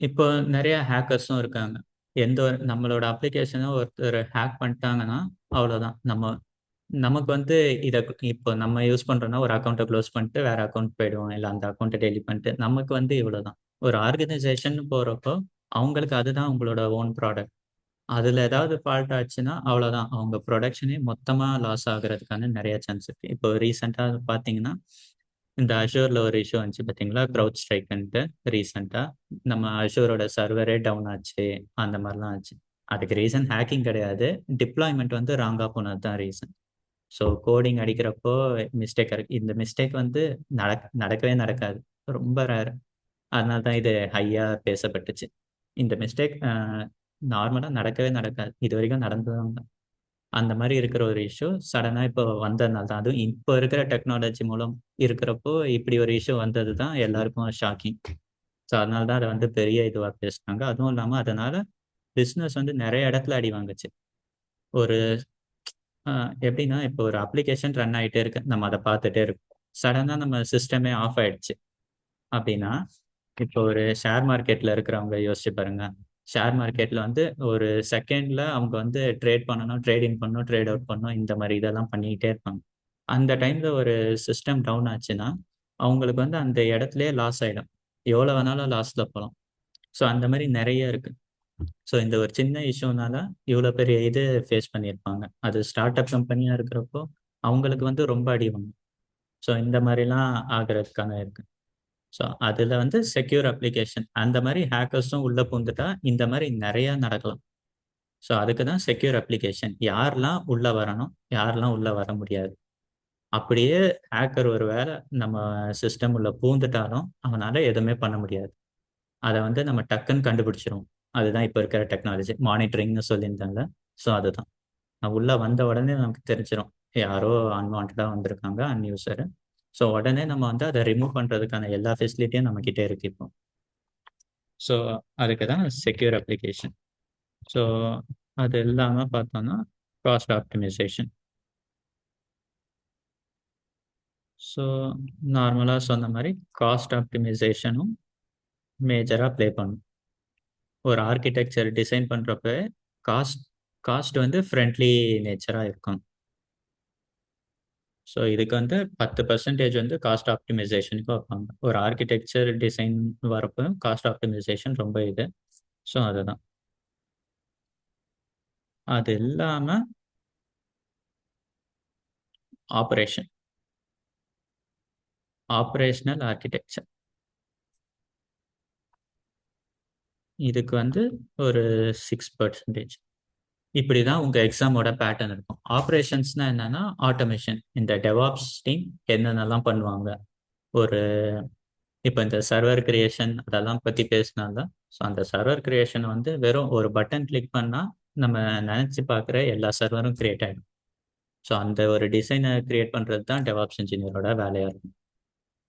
இப்போ நிறைய ஹேக்கர்ஸும் இருக்காங்க. எந்த ஒரு நம்மளோட அப்ளிகேஷனை ஒருத்தர் ஹேக் பண்ணிட்டாங்கன்னா அவ்வளோதான். நமக்கு வந்து இதை இப்போ நம்ம யூஸ் பண்ணுறோன்னா ஒரு அக்கௌண்ட்டை க்ளோஸ் பண்ணிட்டு வேறு அக்கௌண்ட் போயிடுவோம், இல்லை அந்த அக்கௌண்ட்டை டெலிட் பண்ணிட்டு. நமக்கு வந்து இவ்வளோதான். ஒரு ஆர்கனைசேஷன் போகிறப்போ அவங்களுக்கு அதுதான் உங்களோட ஓன் ப்ராடக்ட். அதில் ஏதாவது ஃபால்ட் ஆச்சுன்னா அவ்வளோதான், அவங்க ப்ரொடக்ஷனே மொத்தமாக லாஸ் ஆகுறதுக்கான நிறைய சான்ஸ் இருக்குது. இப்போ ரீசெண்டாக பார்த்தீங்கன்னா இந்த அஷூரில் ஒரு இஷ்யூ வந்துச்சு பார்த்தீங்களா, க்ரௌட் ஸ்ட்ரைக்குன்ட்டு. ரீசெண்டாக நம்ம அஷூரோட சர்வரே டவுன் ஆச்சு, அந்த மாதிரிலாம் ஆச்சு. அதுக்கு ரீசன் ஹேக்கிங் கிடையாது, டிப்ளாய்மெண்ட் வந்து ராங்காக போனது தான் ரீசன். ஸோ கோடிங் அடிக்கிறப்போ மிஸ்டேக் இருக்கு. இந்த மிஸ்டேக் வந்து நடக்கவே நடக்காது, ரொம்ப ரேர். அதனால தான் இது ஹையாக பேசப்பட்டுச்சு. இந்த மிஸ்டேக் நார்மலாக நடக்கவே நடக்காது, இது வரைக்கும் நடந்ததும் தான். அந்த மாதிரி இருக்கிற ஒரு இஷ்யூ சடனாக இப்போ வந்ததுனால தான், அதுவும் இப்போ இருக்கிற டெக்னாலஜி மூலம் இருக்கிறப்போ இப்படி ஒரு இஷ்யூ வந்தது தான் எல்லாருக்கும் ஷாக்கிங். ஸோ அதனால தான் அதை வந்து பெரிய இதுவாக பேசுனாங்க. அதுவும் இல்லாமல் அதனால பிஸ்னஸ் வந்து நிறைய இடத்துல அடி வாங்குச்சு. ஒரு எப்படின்னா இப்போ ஒரு அப்ளிகேஷன் ரன் ஆகிட்டே இருக்கு, நம்ம அதை பார்த்துட்டே இருக்கோம். சடனாக நம்ம சிஸ்டமே ஆஃப் ஆயிடுச்சு அப்படின்னா, இப்போ ஒரு ஷேர் மார்க்கெட்டில் இருக்கிறவங்க யோசிச்சு பாருங்க. ஷேர் மார்க்கெட்டில் வந்து ஒரு செகண்டில் அவங்க வந்து ட்ரேட் பண்ணணும், ட்ரேடிங் பண்ணணும், ட்ரேட் அவுட் பண்ணணும், இந்த மாதிரி இதெல்லாம் பண்ணிக்கிட்டே இருப்பாங்க. அந்த டைமில் ஒரு சிஸ்டம் டவுன் ஆச்சுன்னா அவங்களுக்கு வந்து அந்த இடத்துலயே லாஸ் ஆயிடும். எவ்வளோ வேணாலும் லாஸில் போகலாம். ஸோ அந்த மாதிரி நிறைய இருக்கு. ஸோ இந்த ஒரு சின்ன இஷ்யூனால இவ்வளோ பெரிய இது ஃபேஸ் பண்ணியிருப்பாங்க. அது ஸ்டார்ட் அப் கம்பெனியாக இருக்கிறப்போ அவங்களுக்கு வந்து ரொம்ப அடி வாங்கும். ஸோ இந்த மாதிரிலாம் ஆகிறதுக்கான இருக்கு. ஸோ அதில் வந்து செக்யூர் அப்ளிகேஷன் அந்த மாதிரி ஹேக்கர்ஸும் உள்ளே பூந்துட்டா இந்த மாதிரி நிறையா நடக்கலாம். ஸோ அதுக்கு தான் செக்யூர் அப்ளிகேஷன். யாரெல்லாம் உள்ளே வரணும், யாரெல்லாம் உள்ளே வர முடியாது. அப்படியே ஹேக்கர் ஒரு வேளை நம்ம சிஸ்டம் உள்ள பூந்துட்டாலும் அவனால எதுவுமே பண்ண முடியாது. அதை வந்து நம்ம டக்குன்னு கண்டுபிடிச்சிருவோம். அதுதான் இப்போ இருக்கிற டெக்னாலஜி. மானிட்டரிங்னு சொல்லியிருந்தாங்க. ஸோ அதுதான் உள்ளே வந்த உடனே நமக்கு தெரிஞ்சிடும் யாரோ அன்வான்டாக வந்திருக்காங்க அன்யூசரு. ஸோ உடனே நம்ம வந்து அதை ரிமூவ் பண்ணுறதுக்கான எல்லா ஃபெசிலிட்டியும் நம்மக்கிட்டே இருக்கு இப்போ. ஸோ அதுக்கு தான் செக்யூர் அப்ளிகேஷன். ஸோ அது இல்லாமல் பார்த்தோம்னா காஸ்ட் ஆப்டிமைசேஷன். ஸோ நார்மலாக சொன்ன மாதிரி காஸ்ட் ஆப்டிமைசேஷனும் மேஜராக ப்ளே பண்ணும். ஒரு ஆர்கிடெக்சர் டிசைன் பண்ணுறப்ப காஸ்ட் வந்து ஃப்ரெண்ட்லி நேச்சராக இருக்கும். ஸோ இதுக்கு வந்து 10% வந்து காஸ்ட் ஆப்டிமைசேஷனுக்கு வைப்பாங்க. ஒரு ஆர்கிடெக்சர் டிசைன் வரப்போ காஸ்ட் ஆப்டிமைசேஷன் ரொம்ப இது. ஸோ அதுதான். அது இல்லாமல் ஆப்ரேஷனல் ஆர்கிடெக்சர் இதுக்கு வந்து ஒரு 6%. இப்படி தான் உங்கள் எக்ஸாமோட பேட்டர்ன் இருக்கும். ஆப்ரேஷன்ஸ்னால் என்னென்னா ஆட்டோமேஷன். இந்த டெவாப்ஸ் டீம் என்னென்னலாம் பண்ணுவாங்க, ஒரு இப்போ இந்த சர்வர் கிரியேஷன் அதெல்லாம் பற்றி பேசினால்தான். ஸோ அந்த சர்வர் கிரியேஷன் வந்து வெறும் ஒரு பட்டன் கிளிக் பண்ணால் நம்ம நினச்சி பார்க்குற எல்லா சர்வரும் கிரியேட் ஆகிடும். ஸோ அந்த ஒரு டிசைனை கிரியேட் பண்ணுறது தான் டெவாப்ஸ் இன்ஜினியரோட வேலையாக இருக்கும்.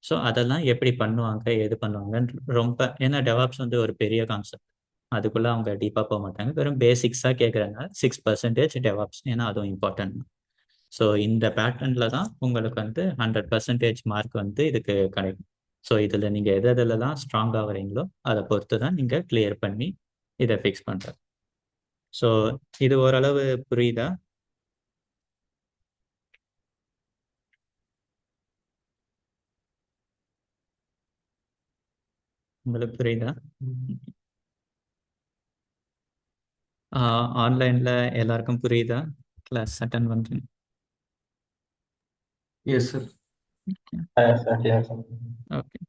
ஸோ அதெல்லாம் எப்படி பண்ணுவாங்க, எது பண்ணுவாங்கன்னு ரொம்ப, ஏன்னா டெவாப்ஸ் வந்து ஒரு பெரிய கான்செப்ட். அதுக்குள்ளே அவங்க டீப்பாக போக மாட்டாங்க. வெறும் பேசிக்ஸாக கேட்குறாங்க. 6% டெவாப்ஸ், ஏன்னா அதுவும் இம்பார்ட்டன்ட். ஸோ இந்த பேட்டர்னில் தான் உங்களுக்கு வந்து 100% மார்க் வந்து இதுக்கு கிடைக்கும். ஸோ இதில் நீங்கள் எதெல்லாம் ஸ்ட்ராங்காக வரீங்களோ அதை பொறுத்து தான் நீங்கள் கிளியர் பண்ணி இதை ஃபிக்ஸ் பண்ணுறது. ஸோ இது ஓரளவு புரியுதா? உங்களுக்கு புரியுதா? ஆன்லைனில் எல்லாருக்கும் புரியுதா? கிளாஸ் அட்டன் பண்ணுறேன். Yes, sir. Yes, sir. Yes, sir. Okay.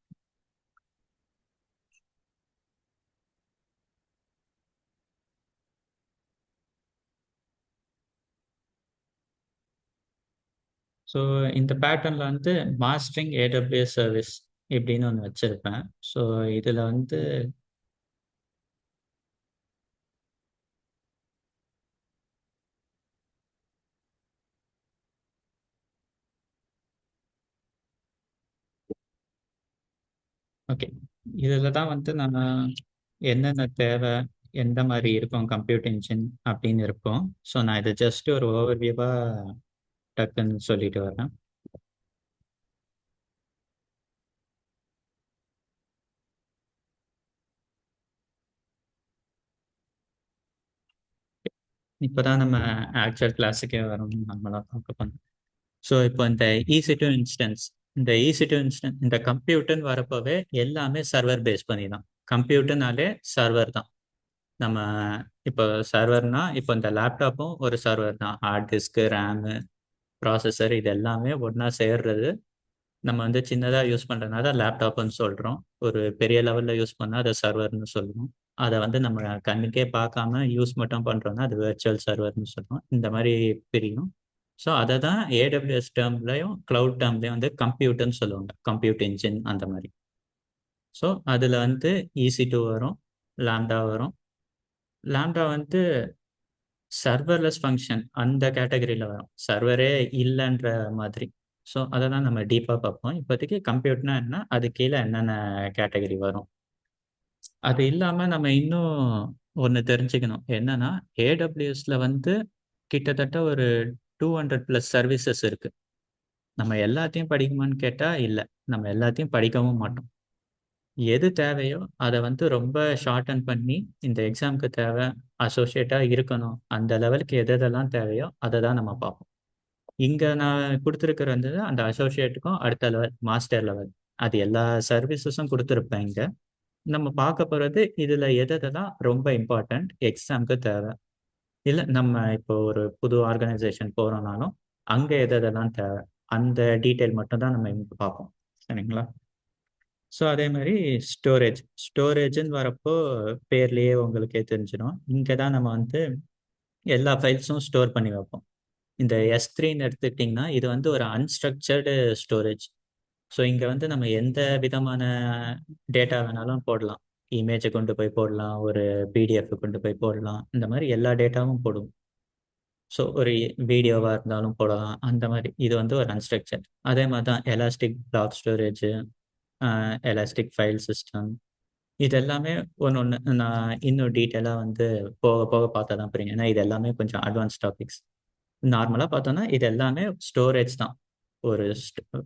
So இந்த பேட்டர்னில் வந்து மாஸ்டரிங் AWS சர்வீஸ் இப்படின்னு ஒன்று வச்சுருப்பேன். ஸோ இதில் வந்து ஓகே, இதில் தான் வந்து நம்ம என்னென்ன தேவை, எந்த மாதிரி இருக்கும் கம்ப்யூட் இன்ஜின் அப்படின்னு இருக்கும். ஸோ நான் இதை ஜஸ்ட் ஒரு ஓவர்வியூவாக டக்குன்னு சொல்லிட்டு வரேன். இப்போ தான் நம்ம ஆக்சுவல் கிளாஸுக்கே வரோம், நம்மளாக பார்க்க பண்ணோம். ஸோ இப்போ இந்த EC2 இன்ஸ்டன்ஸ், இந்த கம்ப்யூட்டர்னு வரப்போவே எல்லாமே சர்வர் பேஸ் பண்ணி தான். கம்ப்யூட்டர்னாலே சர்வர் தான். நம்ம இப்போ சர்வர்னா இப்போ இந்த லேப்டாப்பும் ஒரு சர்வர் தான். ஹார்ட் டிஸ்க்கு, ரேமு, ப்ராசஸர் இது எல்லாமே ஒன்றா சேர்றது. நம்ம வந்து சின்னதாக யூஸ் பண்ணுறதுனால லேப்டாப்னு சொல்கிறோம். ஒரு பெரிய லெவலில் யூஸ் பண்ணால் அதை சர்வர்னு சொல்லுவோம். அதை வந்து நம்ம கண்ணுக்கே பார்க்காம யூஸ் மட்டும் பண்ணுறோன்னா அது விர்ச்சுவல் சர்வர்னு சொல்லுவோம். இந்த மாதிரி பிரியும். ஸோ அதை தான் AWS டேர்ம்லையும் க்ளவுட் டேர்ம்லையும் வந்து கம்ப்யூட்டர்னு சொல்லுவாங்க. கம்ப்யூட் இன்ஜின் அந்த மாதிரி. ஸோ அதில் வந்து EC2 வரும், லாம்டா வரும். லாம்டா வந்து சர்வர்லெஸ் ஃபங்க்ஷன் அந்த கேட்டகரியில் வரும், சர்வரே இல்லைன்ற மாதிரி. ஸோ அதை தான் நம்ம டீப்பாக பார்ப்போம். இப்போதைக்கு கம்ப்யூட்னா என்ன, அது கீழே என்னென்ன கேட்டகரி வரும். அது இல்லாமல் நம்ம இன்னும் ஒன்று தெரிஞ்சுக்கணும். என்னன்னா AWSல வந்து கிட்டத்தட்ட ஒரு 200+ சர்வீசஸ் இருக்கு. நம்ம எல்லாத்தையும் படிக்குமான்னு கேட்டால் இல்லை, நம்ம எல்லாத்தையும் படிக்கவும் மாட்டோம். எது தேவையோ அதை வந்து ரொம்ப ஷார்டன் பண்ணி இந்த எக்ஸாமுக்கு தேவை அசோசியேட்டாக இருக்கணும் அந்த லெவலுக்கு எதெல்லாம் தேவையோ அதை தான் நம்ம பார்ப்போம். இங்கே நான் கொடுத்துருக்கிற வந்து அந்த அசோசியேட்டுக்கும் அடுத்த லெவல் மாஸ்டர் லெவல் அது எல்லா சர்வீசஸும் கொடுத்துருப்பாங்க. நம்ம பார்க்க போகிறது இதில் எதெல்லாம் ரொம்ப இம்பார்ட்டண்ட் எக்ஸாமுக்கு தேவை, இல்லை நம்ம இப்போ ஒரு புது ஆர்கனைசேஷன் போகிறோம்னாலும் அங்கே எதெல்லாம் தேவை, அந்த டீட்டெயில் மட்டும் தான் நம்ம இங்கே பார்ப்போம். சரிங்களா? ஸோ அதே மாதிரி ஸ்டோரேஜ்னு வரப்போ பேர்லேயே உங்களுக்கே தெரிஞ்சிடும். இங்கே தான் நம்ம வந்து எல்லா ஃபைல்ஸும் ஸ்டோர் பண்ணி வைப்போம். இந்த S3ன்னு எடுத்துக்கிட்டிங்கன்னா இது வந்து ஒரு அன்ஸ்ட்ரக்சர்டு ஸ்டோரேஜ். ஸோ இங்கே வந்து நம்ம எந்த விதமான டேட்டா வேணாலும் போடலாம். இமேஜை கொண்டு போய் போடலாம், ஒரு PDF கொண்டு போய் போடலாம், இந்த மாதிரி எல்லா டேட்டாவும் போடுவோம். ஸோ ஒரு வீடியோவாக இருந்தாலும் போடலாம். அந்த மாதிரி இது வந்து ஒரு அன்ஸ்ட்ரக்சர். அதே மாதிரி தான் elastic block storage, elastic file system, இது எல்லாமே ஒன்று நான் இன்னும் டீட்டெயிலாக வந்து போக போக பார்த்தா தான் புரியும். ஏன்னா இது எல்லாமே கொஞ்சம் அட்வான்ஸ் டாபிக்ஸ். நார்மலாக பார்த்தோன்னா இது எல்லாமே ஸ்டோரேஜ் தான். ஒரு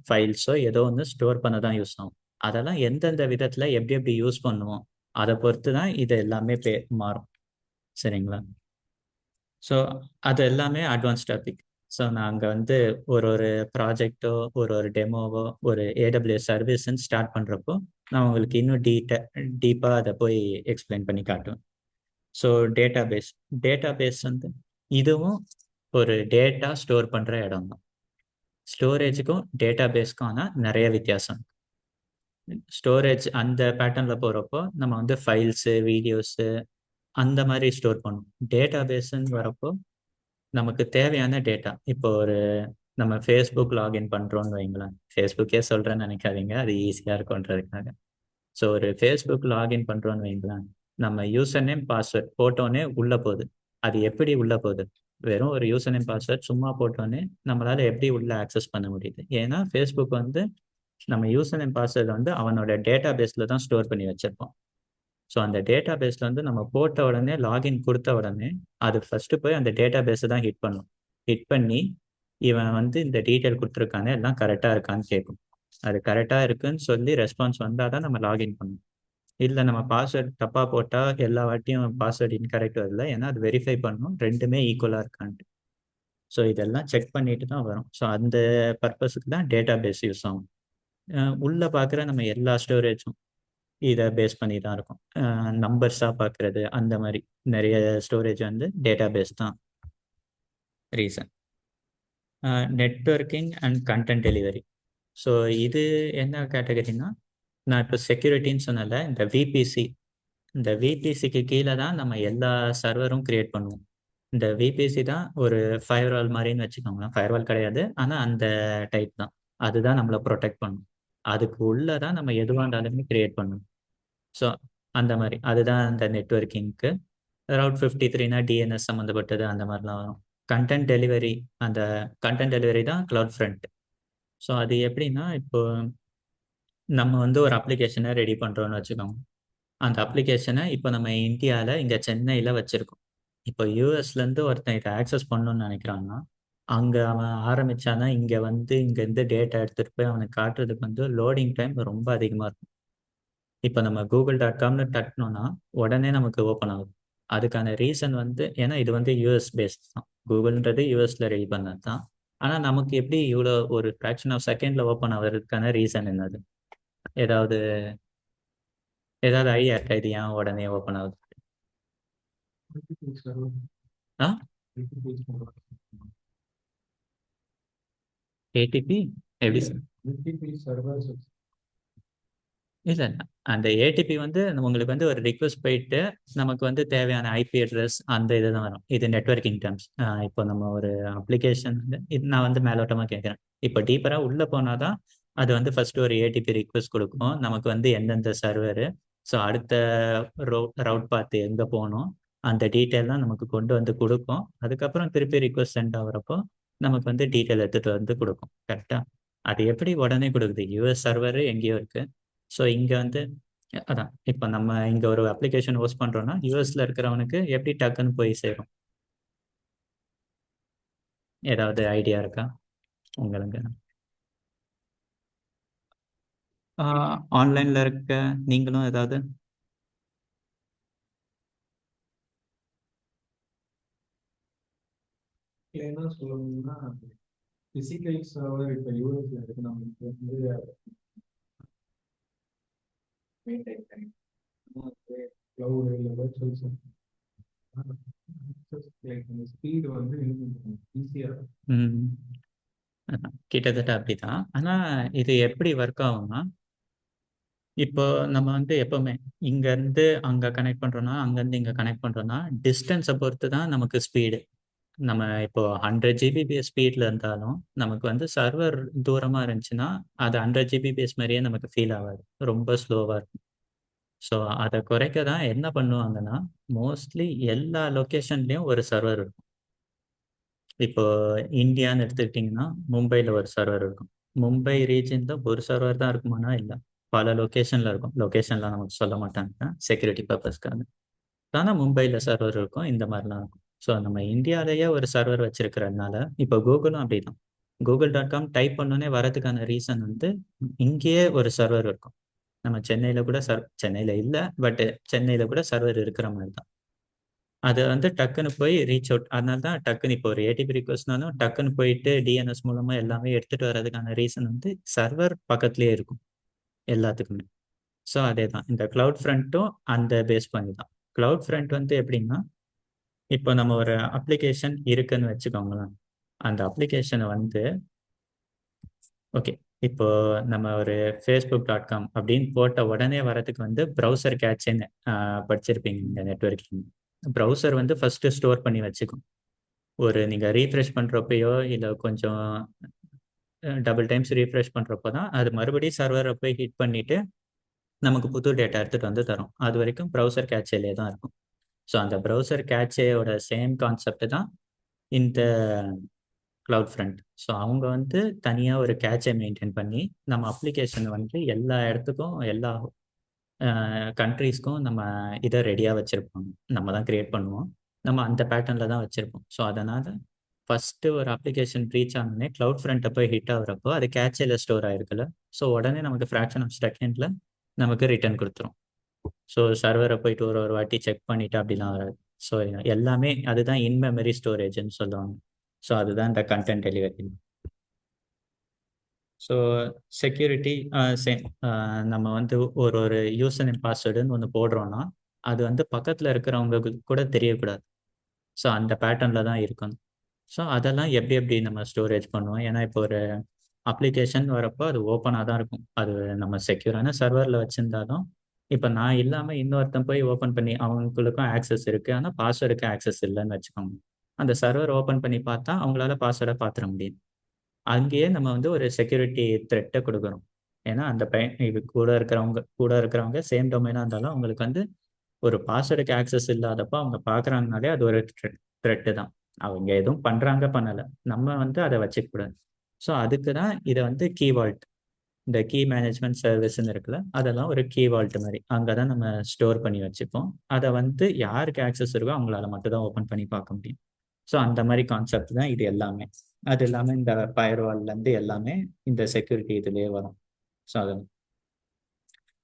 ஃபைல்ஸோ ஏதோ ஒன்று ஸ்டோர் பண்ண தான் யூஸ் ஆகும். அதெல்லாம் எந்தெந்த விதத்தில் எப்படி எப்படி யூஸ் பண்ணுவோம் அதை பொறுத்து தான் இது எல்லாமே மாறும். சரிங்களா? ஸோ அது எல்லாமே அட்வான்ஸ் டாபிக். ஸோ நாங்கள் வந்து ஒரு ஒரு ப்ராஜெக்டோ ஒரு ஒரு டெமோவோ ஒரு AWS சர்வீஸ்ன்னு ஸ்டார்ட் பண்ணுறப்போ நான் உங்களுக்கு இன்னும் டீப்பாக அதை போய் எக்ஸ்பிளைன் பண்ணி காட்டுவேன். ஸோ டேட்டாபேஸ் வந்து இதுவும் ஒரு டேட்டா ஸ்டோர் பண்ணுற இடம் தான். ஸ்டோரேஜுக்கும் டேட்டாபேஸ்க்கும் நிறைய வித்தியாசம். ஸ்டோரேஜ் அந்த பேட்டர்னில் போகிறப்போ நம்ம வந்து ஃபைல்ஸு வீடியோஸு அந்த மாதிரி ஸ்டோர் பண்ணுவோம். டேட்டாபேஸ்ன்னு வரப்போ நமக்கு தேவையான டேட்டா, இப்போ ஒரு நம்ம ஃபேஸ்புக் லாகின் பண்ணுறோன்னு வைங்களேன், ஃபேஸ்புக்கே சொல்கிறேன்னு நினைக்காதீங்க, அது ஈஸியாக இருக்குன்றதுக்காக. ஸோ ஒரு ஃபேஸ்புக் லாகின் பண்ணுறோன்னு வைங்களேன், நம்ம யூசர் நேம் பாஸ்வேர்ட் போட்டோன்னே உள்ளே போகுது. அது எப்படி உள்ளே போகுது? வெறும் ஒரு யூசர் நேம் பாஸ்வேர்ட் சும்மா போட்டோன்னே நம்மளால் எப்படி உள்ளே ஆக்சஸ் பண்ண முடியுது? ஏன்னா ஃபேஸ்புக் வந்து நம்ம யூசர் நேம் பாஸ்வேர்டு வந்து அவனோட டேட்டா பேஸில் தான் ஸ்டோர் பண்ணி வச்சுருப்போம். ஸோ அந்த டேட்டா பேஸில் வந்து நம்ம போட்ட உடனே லாகின் கொடுத்த உடனே அது ஃபஸ்ட்டு போய் அந்த டேட்டா பேஸை தான் ஹிட் பண்ணும். ஹிட் பண்ணி இவன் வந்து இந்த டீட்டெயில் கொடுத்துருக்கானே எல்லாம் கரெக்டாக இருக்கான்னு கேட்கும். அது கரெக்டாக இருக்குன்னு சொல்லி ரெஸ்பான்ஸ் வந்தால் தான் நம்ம லாகின் பண்ணணும். இல்லை நம்ம பாஸ்வேர்டு தப்பாக போட்டால் எல்லா வாட்டியும் பாஸ்வேர்டு இன்கரெக்ட் வரல, ஏன்னா அது வெரிஃபை பண்ணணும் ரெண்டுமே ஈக்குவலாக இருக்கான்ட்டு. ஸோ இதெல்லாம் செக் பண்ணிட்டு தான் வரும். ஸோ அந்த பர்பஸுக்கு தான் டேட்டா பேஸ் யூஸ் ஆகும். உள்ளே பார்க்குற நம்ம எல்லா ஸ்டோரேஜும் இதை பேஸ் பண்ணி தான் இருக்கும். நம்பர்ஸாக பார்க்குறது அந்த மாதிரி நிறைய ஸ்டோரேஜ் வந்து டேட்டா பேஸ் தான் reason. Networking and content delivery. So இது என்ன கேட்டகரின்னா, நான் இப்போ செக்யூரிட்டின்னு சொன்னல, இந்த விபிசிக்கு கீழே தான் நம்ம எல்லா சர்வரும் கிரியேட் பண்ணுவோம். இந்த விபிசி தான் ஒரு ஃபயர்வால் மாதிரின்னு வச்சுக்கோங்களேன். ஃபயர்வால் கிடையாது, ஆனால் அந்த டைப் தான். அதுதான் நம்மளை ப்ரொடெக்ட் பண்ணும். அதுக்கு உள்ளே தான் நம்ம எதுவாக இருந்தாலுமே கிரியேட் பண்ணணும். ஸோ அந்த மாதிரி அதுதான் அந்த நெட்வொர்க்கிங்க்கு. ரவுட் 53னா டிஎன்எஸ் சம்மந்தப்பட்டது அந்த மாதிரிலாம் வரும். கண்டென்ட் டெலிவரி, அந்த கண்டென்ட் டெலிவரி தான் கிளவுட் ஃப்ரண்ட். ஸோ அது எப்படின்னா, இப்போ நம்ம வந்து ஒரு அப்ளிகேஷனை ரெடி பண்ணுறோன்னு வச்சுக்கோங்க. அந்த அப்ளிகேஷனை இப்போ நம்ம இந்தியாவில் இங்கே சென்னையில் வச்சுருக்கோம். இப்போ யூஎஸ்லேருந்து ஒருத்தன் இதை ஆக்சஸ் பண்ணணும்னு நினைக்கிறான்னா, அங்கே அவன் ஆரம்பித்தானா இங்கே வந்து இங்கேருந்து டேட்டா எடுத்துகிட்டு போய் அவனுக்கு காட்டுறதுக்கு வந்து லோடிங் டைம் ரொம்ப அதிகமாக இருக்கும். இப்போ நம்ம google.comனு தட்டினோன்னா உடனே நமக்கு ஓப்பன் ஆகுது. அதுக்கான ரீசன் வந்து ஏன்னா இது வந்து யூஎஸ் பேஸ்ட் தான். கூகுள்ன்றது யூஎஸ்ல ரெடி பண்ணது தான். ஆனால் நமக்கு எப்படி இவ்வளோ ஒரு ஃப்ராக்ஷன் ஆஃப் செகண்டில் ஓப்பன் ஆகிறதுக்கான ரீசன் என்னது? ஏதாவது ஐடியா இருக்கா? இது ஏன் உடனே ஓப்பன் ஆகுது? ஆ ஏடிபி எப்படி இல்லை, அந்த ஏடிபி வந்து உங்களுக்கு வந்து ஒரு ரிக்வெஸ்ட் போயிட்டு நமக்கு வந்து தேவையான ஐபி அட்ரஸ் அந்த இது தான் வரும். இது நெட்வொர்க்கிங் டேர்ம்ஸ். இப்போ நம்ம ஒரு அப்ளிகேஷன் வந்து இது நான் வந்து மேலோட்டமாக கேட்குறேன். இப்போ டீப்பராக உள்ளே போனால் தான் அது வந்து ஃபர்ஸ்ட் ஒரு ஏடிபி ரிக்வெஸ்ட் கொடுக்கும் நமக்கு வந்து எந்தெந்த சர்வரு, ஸோ அடுத்த ரவுட் பார்த்து எங்கே போகணும் அந்த டீட்டெயில் தான் நமக்கு கொண்டு வந்து கொடுக்கும். அதுக்கப்புறம் திருப்பி ரிக்வெஸ்ட் சென்ட் ஆகுறப்போ நமக்கு வந்து டீட்டெயில் எடுத்துகிட்டு வந்து கொடுக்கும். கரெக்டாக அது எப்படி உடனே கொடுக்குது? யூஎஸ் சர்வரு எங்கேயோ இருக்குது. ஸோ இங்கே வந்து அதான் இப்போ நம்ம இங்கே ஒரு அப்ளிகேஷன் ஹோஸ்ட் பண்ணுறோன்னா யூஎஸ்ல இருக்கிறவனுக்கு எப்படி டக்குன்னு போய் சேரும்? ஏதாவது ஐடியா இருக்கா உங்களுக்கு? ஆன்லைனில் இருக்க நீங்களும் ஏதாவது என்ன சொல்லணும்னா, பிசிக்கல் சர்வர் இப்போ யூஎஸ்ல இருக்கு. நமக்கு வந்து க்ளவுடு இல்லை வெர்ச்சுவல் லைக் அந்த ஸ்பீடு வந்து ஈஸியாக ம். அதான். கிட்டத்தட்ட அப்படிதான். ஆனா இது எப்படி ஒர்க் ஆகும்னா, இப்போ நம்ம வந்து எப்பவுமே இங்க இருந்து அங்க கனெக்ட் பண்றோம்னா, அங்க இருந்து இங்க கனெக்ட் பண்றோம்னா, டிஸ்டன்ஸை பொறுத்து தான் நமக்கு ஸ்பீடு. நம்ம இப்போ 100 ஜிபிபிஎஸ் ஸ்பீட்ல இருந்தாலும் நமக்கு வந்து சர்வர் தூரமா இருந்துச்சுன்னா அது 100 ஜிபிபிஎஸ் மாதிரியே நமக்கு ஃபீல் ஆகாது, ரொம்ப ஸ்லோவா இருக்கும். ஸோ அதை குறைக்க தான் என்ன பண்ணுவாங்கன்னா, மோஸ்ட்லி எல்லா லொக்கேஷன்லயும் ஒரு சர்வர் இருக்கும். இப்போ இந்தியான்னு எடுத்துக்கிட்டிங்கன்னா மும்பையில் ஒரு சர்வர் இருக்கும். மும்பை ரீஜனில் ஒரு சர்வர் தான் இருக்குமானா இல்லை, பல லொக்கேஷனில் இருக்கும். லொக்கேஷன்லாம் நமக்கு சொல்ல மாட்டாங்க செக்யூரிட்டி பர்பஸ்க்காக. ஆனால் மும்பையில் சர்வர் இருக்கும், இந்த மாதிரிலாம் இருக்கும். ஸோ நம்ம இந்தியாவிலேயே ஒரு சர்வர் வச்சிருக்கிறதுனால இப்போ கூகுளும் அப்படிதான். google.com டைப் பண்ணோன்னே வரதுக்கான ரீசன் வந்து இங்கேயே ஒரு சர்வர் இருக்கும். நம்ம சென்னையில் கூட சென்னையில் இல்லை, பட் சென்னையில் கூட சர்வர் இருக்கிற மாதிரி தான். அது வந்து டக்குன்னு போய் ரீச் அவுட், அதனால தான் டக்குன்னு இப்போ ஒரு ஏடிபி ரிக்வஸ்ட்னாலும் டக்குன்னு போயிட்டு டிஎன்எஸ் மூலமா எல்லாமே எடுத்துட்டு வர்றதுக்கான ரீசன் வந்து சர்வர் பக்கத்துலேயே இருக்கும் எல்லாத்துக்குமே. ஸோ அதே தான் இந்த கிளவுட் ஃப்ரண்ட்டும் அந்த பேஸ் பண்ணி தான். கிளவுட் ஃப்ரண்ட் வந்து எப்படின்னா, இப்போ நம்ம ஒரு அப்ளிகேஷன் இருக்குன்னு வச்சுக்கோங்களேன். அந்த அப்ளிகேஷனை வந்து ஓகே, இப்போ நம்ம ஒரு facebook.com அப்படின்னு போட்ட உடனே வரதுக்கு வந்து ப்ரௌசர் கேட்ச்ன்னு படிச்சிருப்பீங்க இந்த நெட்வொர்க்கிங். ப்ரௌசர் வந்து ஃபர்ஸ்ட் ஸ்டோர் பண்ணி வச்சுக்கும். ஒரு நீங்கள் ரீஃப்ரெஷ் பண்ணுறப்பையோ இல்லை கொஞ்சம் டபுள் டைம்ஸ் ரீஃப்ரெஷ் பண்ணுறப்போ தான் அது மறுபடியும் சர்வரை போய் ஹிட் பண்ணிவிட்டு நமக்கு புது டேட்டா எடுத்துகிட்டு வந்து தரும். அது வரைக்கும் ப்ரௌசர் கேட்சேலே தான் இருக்கும். ஸோ அந்த ப்ரௌசர் கேட்சேயோட சேம் கான்செப்ட் தான் இந்த கிளவுட் ஃப்ரண்ட். ஸோ அவங்க வந்து தனியாக ஒரு கேட்சை மெயின்டைன் பண்ணி நம்ம அப்ளிகேஷனை வந்து எல்லா இடத்துக்கும் எல்லா கண்ட்ரீஸ்க்கும் நம்ம இதை ரெடியாக வச்சுருப்போம். நம்ம தான் க்ரியேட் பண்ணுவோம், நம்ம அந்த பேட்டர்னில் தான் வச்சுருப்போம். ஸோ அதனால் ஃபஸ்ட்டு ஒரு அப்ளிகேஷன் ரீச் ஆனோடனே கிளவுட் ஃப்ரண்ட்டை போய் ஹிட் ஆகுறப்போ அது கேட்சையில் ஸ்டோர் ஆகிருக்குல்ல. ஸோ உடனே நமக்கு ஃப்ராக்ஷன் ஆஃப் செகண்டில் நமக்கு ரிட்டர்ன் கொடுத்துரும். ஸோ சர்வரை போயிட்டு ஒரு வாட்டி செக் பண்ணிவிட்டு அப்படிலாம் வராது. ஸோ எல்லாமே அதுதான் இன் மெமரி ஸ்டோரேஜ்னு சொல்லுவாங்க. ஸோ அதுதான் இந்த content delivery. So security same. நம்ம வந்து ஒரு யூசர் நேம் பாஸ்வேர்டுன்னு ஒன்று போடுறோன்னா அது வந்து பக்கத்தில் இருக்கிறவங்களுக்கு கூட தெரியக்கூடாது. ஸோ அந்த பேட்டர்னில் தான் இருக்கணும். ஸோ அதெல்லாம் எப்படி எப்படி நம்ம ஸ்டோரேஜ் பண்ணுவோம், ஏன்னா இப்போ ஒரு அப்ளிகேஷன் வரப்போ அது ஓப்பனாக தான் இருக்கும். அது நம்ம செக்யூரான சர்வரில் வச்சுருந்தாலும் இப்போ நான் இல்லாமல் இன்னொருத்தன் போய் ஓப்பன் பண்ணி அவங்களுக்கும் ஆக்சஸ் இருக்குது, ஆனால் பாஸ்வேர்டுக்கு ஆக்சஸ் இல்லைன்னு வச்சுக்கோங்க. அந்த சர்வர் ஓப்பன் பண்ணி பார்த்தா அவங்களால பாஸ்வேர்டை பார்த்துட முடியும். அங்கேயே நம்ம வந்து ஒரு செக்யூரிட்டி த்ரெட்டை கொடுக்குறோம். ஏன்னா அந்த இது கூட இருக்கிறவங்க சேம் டொமைனாக இருந்தாலும் அவங்களுக்கு வந்து ஒரு பாஸ்வேர்டுக்கு ஆக்சஸ் இல்லாதப்போ அவங்க பார்க்குறாங்கனாலே அது ஒரு த்ரெட்டு தான். அவங்க எதுவும் பண்ணுறாங்க பண்ணலை, நம்ம வந்து அதை வச்சுக்கூடாது. ஸோ அதுக்கு தான் இதை வந்து கீ வால்ட், இந்த கீ மேனேஜ்மெண்ட் சர்வீஸ்ன்னு இருக்குல்ல, அதெல்லாம் ஒரு கீ வால்ட் மாதிரி அங்கே தான் நம்ம ஸ்டோர் பண்ணி வச்சுப்போம். அதை வந்து யாருக்கு ஆக்சஸ் இருக்கோ அவங்களால மட்டும் தான் ஓப்பன் பண்ணி பார்க்க முடியும். ஸோ அந்த மாதிரி கான்செப்ட் தான் இது எல்லாமே. அது இல்லாமல் இந்த ஃபயர்வால்லேருந்து எல்லாமே இந்த செக்யூரிட்டி இதுலேயே வரும். ஸோ அது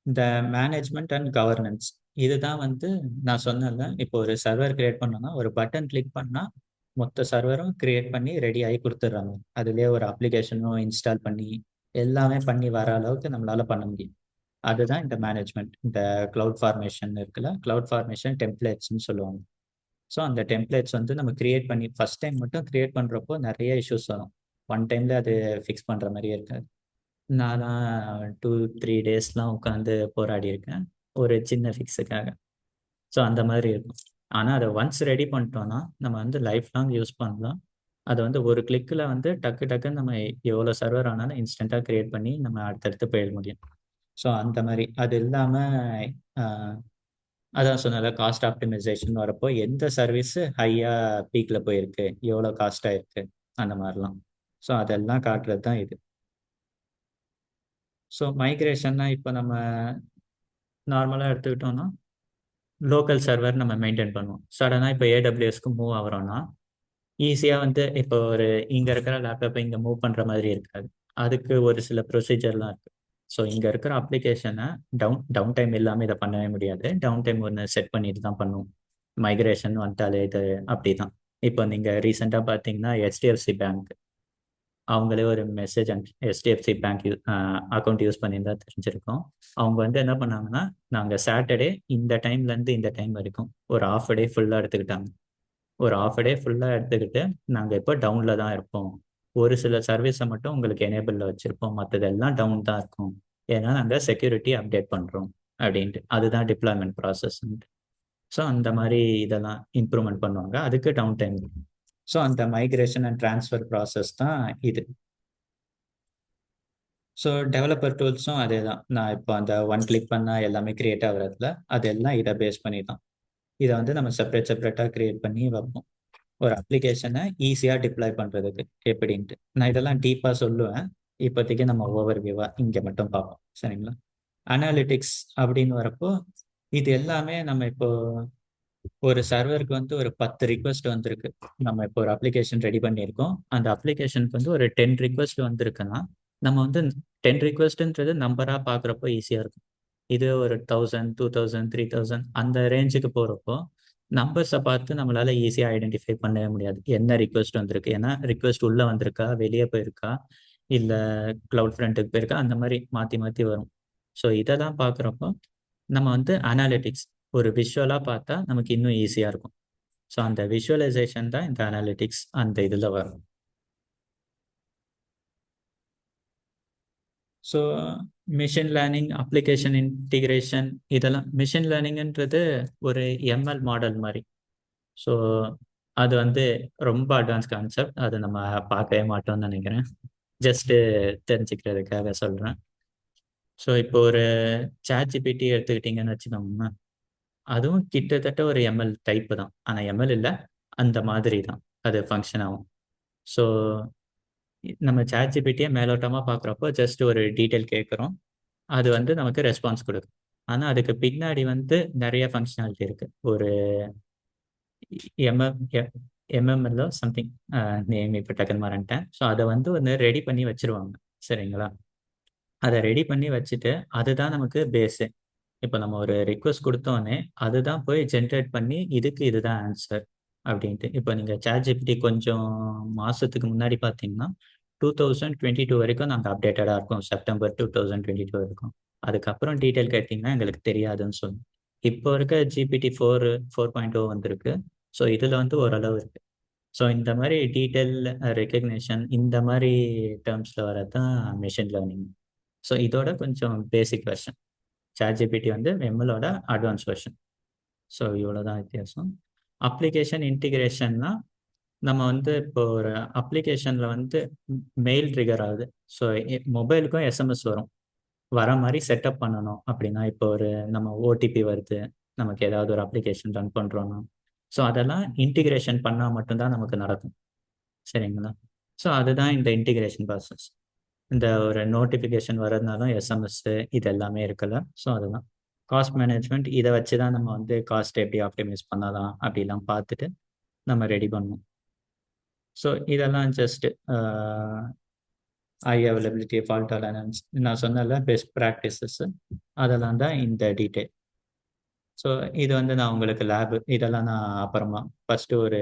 இந்த மேனேஜ்மெண்ட் அண்ட் கவர்னன்ஸ் இதுதான் வந்து நான் சொன்னேன்ல. இப்போ ஒரு சர்வர் கிரியேட் பண்ணோம்னா ஒரு பட்டன் கிளிக் பண்ணால் மொத்த சர்வரும் கிரியேட் பண்ணி ரெடி ஆகி கொடுத்துட்றாங்க. அதுலேயே ஒரு அப்ளிகேஷனும் இன்ஸ்டால் பண்ணி எல்லாமே பண்ணி வர அளவுக்கு நம்மளால பண்ண முடியும். அதுதான் இந்த மேனேஜ்மெண்ட். இந்த கிளவுட் ஃபார்மேஷன் இருக்குல்ல, கிளவுட் ஃபார்மேஷன் டெம்ப்ளேட்ஸ்ன்னு சொல்லுவாங்க. ஸோ அந்த டெம்ப்ளேட்ஸ் வந்து நம்ம கிரியேட் பண்ணி ஃபர்ஸ்ட் டைம் மட்டும் கிரியேட் பண்ணுறப்போ நிறைய இஷ்யூஸ் வரும். ஒன் டைமில் அது ஃபிக்ஸ் பண்ணுற மாதிரியே இருக்காது. நான்லாம் 2-3 டேஸ்லாம் உட்காந்து போராடி இருக்கேன் ஒரு சின்ன ஃபிக்ஸுக்காக. ஸோ அந்த மாதிரி இருக்கும். ஆனால் அதை ஒன்ஸ் ரெடி பண்ணிட்டோன்னா நம்ம வந்து லைஃப் லாங் யூஸ் பண்ணலாம். அது வந்து ஒரு கிளிக்கில் வந்து டக்குன்னு நம்ம எவ்வளோ சர்வர் ஆனாலும் இன்ஸ்டண்ட்டாக க்ரியேட் பண்ணி நம்ம அடுத்தடுத்து போயிட முடியும். ஸோ அந்த மாதிரி அது இல்லாமல் அதான் சொன்னல, காஸ்ட் ஆப்டிமைசேஷன் வரப்போ எந்த சர்வீஸு ஹையாக பீக்கில் போயிருக்கு, எவ்வளோ காஸ்ட்டாக இருக்குது, அந்த மாதிரிலாம். ஸோ அதெல்லாம் காட்டுறது தான் இது. ஸோ மைக்ரேஷன்னா இப்போ நம்ம நார்மலாக எடுத்துக்கிட்டோம்னா லோக்கல் சர்வர் நம்ம மெயின்டைன் பண்ணுவோம். சடனாக இப்போ ஏடபிள்யூஎஸ்க்கு மூவ் ஆகிறோன்னா ஈஸியாக வந்து இப்போ ஒரு இங்கே இருக்கிற லேப்டாப்பை இங்கே மூவ் பண்ணுற மாதிரி இருக்காது. அதுக்கு ஒரு சில ப்ரொசீஜர்லாம் இருக்குது. ஸோ இங்கே இருக்கிற அப்ளிகேஷனை டவுன் டைம் இல்லாமல் இதை பண்ணவே முடியாது. டவுன் டைம் ஒன்று செட் பண்ணிட்டு தான் பண்ணுவோம். மைக்ரேஷன் வந்துட்டாலே இது அப்படி தான். இப்போ நீங்கள் ரீசெண்டாக பார்த்தீங்கன்னா HDFC பேங்க் அவங்களே ஒரு message and HDFC bank account use பண்ணியிருந்தா தெரிஞ்சிருக்கும். அவங்க வந்து என்ன பண்ணாங்கன்னா, நாங்கள் சாட்டர்டே இந்த டைம்லேருந்து இந்த டைம் வரைக்கும் ஒரு ஆஃப் டே ஃபுல்லாக எடுத்துக்கிட்டாங்க. ஒரு ஆஃப் டே ஃபுல்லாக எடுத்துக்கிட்டு நாங்கள் இப்போ டவுனில் தான் இருப்போம், ஒரு சில சர்வீஸை மட்டும் உங்களுக்கு எனேபிளில் வச்சுருப்போம், மற்றதெல்லாம் டவுன் தான் இருக்கும், ஏன்னா நாங்கள் செக்யூரிட்டி அப்டேட் பண்ணுறோம் அப்படின்ட்டு. அதுதான் டிப்ளாய்மெண்ட் ப்ராசஸ். ஸோ அந்த மாதிரி இதெல்லாம் இம்ப்ரூவ்மெண்ட் பண்ணுவாங்க, அதுக்கு டவுன் டைம். ஸோ அந்த மைக்ரேஷன் அண்ட் ட்ரான்ஸ்ஃபர் ப்ராசஸ் தான் இது. ஸோ டெவலப்பர் டூல்ஸும் அதே தான். நான் இப்போ அந்த ஒன் கிளிக் பண்ணால் எல்லாமே கிரியேட் ஆகுறதுல அதெல்லாம் இதை பேஸ் பண்ணி தான். இதை வந்து நம்ம செப்பரேட்டாக கிரியேட் பண்ணி வைப்போம், ஒரு அப்ளிகேஷனை ஈஸியாக டிப்ளாய் பண்ணுறதுக்கு எப்படின்ட்டு. நான் இதெல்லாம் டீப்பாக சொல்லுவேன், இப்போதைக்கு நம்ம ஓவர் வியூவாக இங்கே மட்டும் பார்ப்போம், சரிங்களா? அனாலிட்டிக்ஸ் அப்படின்னு வரப்போ இது எல்லாமே நம்ம இப்போ ஒரு சர்வருக்கு வந்து ஒரு 10 ரிக்வெஸ்ட் வந்திருக்கு, நம்ம இப்போ ஒரு அப்ளிகேஷன் ரெடி பண்ணியிருக்கோம், அந்த அப்ளிகேஷனுக்கு வந்து ஒரு 10 ரிக்வெஸ்ட் வந்திருக்குன்னா நம்ம வந்து 10 ரிக்வெஸ்ட்ன்றது நம்பராக பார்க்குறப்போ ஈஸியாக இருக்கும். இது ஒரு 1000, 2000, 3000 அந்த ரேஞ்சுக்கு போகிறப்போ நம்பர்ஸை பார்த்து நம்மளால ஈஸியாக ஐடென்டிஃபை பண்ணவே முடியாது என்ன ரிக்வெஸ்ட் வந்திருக்கு. ஏன்னா ரிக்வெஸ்ட் உள்ளே வந்திருக்கா, வெளியே போயிருக்கா, இல்லை க்ளவுட் ஃப்ரண்ட்டுக்கு போயிருக்கா, அந்த மாதிரி மாற்றி மாற்றி வரும். ஸோ இதெல்லாம் பார்க்குறப்போ நம்ம வந்து அனாலிட்டிக்ஸ் ஒரு விஷுவலாக பார்த்தா நமக்கு இன்னும் ஈஸியாக இருக்கும். ஸோ அந்த விஷுவலைசேஷன் தான் இந்த அனாலிட்டிக்ஸ் அந்த இதில் வரும். So machine learning, application integration, இதெல்லாம் மிஷின் லேர்னிங்ன்றது ஒரு ML மாடல் மாதிரி. ஸோ அது வந்து ரொம்ப அட்வான்ஸ் கான்செப்ட், அது நம்ம பார்க்கவே மாட்டோம்னு நினைக்கிறேன், ஜஸ்ட்டு தெரிஞ்சுக்கிறதுக்காக சொல்கிறேன். ஸோ இப்போ ஒரு ChatGPT எடுத்துக்கிட்டிங்கன்னு வச்சுக்கோங்க, அதுவும் கிட்டத்தட்ட ஒரு ML டைப்பு தான், ஆனால் ML இல்லை, அந்த மாதிரி தான் அது ஃபங்க்ஷன் ஆகும். ஸோ நம்ம ChatGPT-யை மேலோட்டமாக பார்க்குறப்போ ஜஸ்ட் ஒரு டீட்டெயில் கேட்குறோம், அது வந்து நமக்கு ரெஸ்பான்ஸ் கொடுக்கும். ஆனால் அதுக்கு பின்னாடி வந்து நிறைய ஃபங்க்ஷனாலிட்டி இருக்குது. ஒரு MML சம்திங் நேம் இப்போ டக்குன்னு மறந்துட்டேன். ஸோ அதை வந்து ஒன்று ரெடி பண்ணி வச்சுருவாங்க, சரிங்களா? அதை ரெடி பண்ணி வச்சுட்டு அதுதான் நமக்கு பேஸு. இப்போ நம்ம ஒரு ரிக்வெஸ்ட் கொடுத்தோன்னே அதுதான் போய் ஜென்ரேட் பண்ணி இதுக்கு இதுதான் ஆன்சர் அப்படின்ட்டு. இப்போ நீங்கள் ChatGPT கொஞ்சம் மாதத்துக்கு முன்னாடி பார்த்தீங்கன்னா 2022 வரைக்கும் நாங்கள் அப்டேட்டடாக இருக்கோம், செப்டம்பர் 2022 வரைக்கும். அதுக்கப்புறம் டீட்டெயில் கேட்டிங்கன்னா எங்களுக்கு தெரியாதுன்னு சொல்லணும். இப்போ இருக்க GPT-4 4.0 வந்திருக்கு. ஸோ இதில் வந்து ஓரளவு இருக்குது. ஸோ இந்த மாதிரி டீட்டெயில் ரெக்கக்னிஷன் இந்த மாதிரி டேர்ம்ஸில் வரது தான் மிஷின் லேர்னிங். ஸோ இதோட கொஞ்சம் பேசிக் வெர்ஷன். ChatGPT வந்து ML-ஓட அட்வான்ஸ் வெர்ஷன். ஸோ இவ்வளோ தான் வித்தியாசம். அப்ளிகேஷன் இன்டிகிரேஷன்னா நம்ம வந்து இப்போ ஒரு அப்ளிகேஷனில் வந்து மெயில் ட்ரிகர் ஆகுது. ஸோ மொபைலுக்கும் SMS வர மாதிரி செட்டப் பண்ணணும் அப்படின்னா, இப்போ ஒரு நம்ம OTP வருது, நமக்கு ஏதாவது ஒரு அப்ளிகேஷன் ரன் பண்ணுறோன்னா, ஸோ அதெல்லாம் இன்டிகிரேஷன் பண்ணால் மட்டும்தான் நமக்கு நடக்கும், சரிங்களா? ஸோ அதுதான் இந்த இன்டிகிரேஷன் ப்ராசஸ். இந்த ஒரு நோட்டிஃபிகேஷன் வர்றதுனாலும் SMS இது எல்லாமே இருக்குல்ல. ஸோ அதுதான் காஸ்ட் மேனேஜ்மெண்ட். இதை வச்சு தான் நம்ம வந்து காஸ்ட் எப்படி ஆப்டிமைஸ் பண்ணலாம் அப்படிலாம் பார்த்துட்டு நம்ம ரெடி பண்ணணும். ஸோ இதெல்லாம் just high availability, fault tolerance, நான் சொன்னல பெஸ்ட் ப்ராக்டிசஸ், அதெல்லாம் தான் இந்த டீட்டெயில். ஸோ இது வந்து நான் உங்களுக்கு லேபு இதெல்லாம் நான் அப்புறமா ஃபஸ்ட்டு ஒரு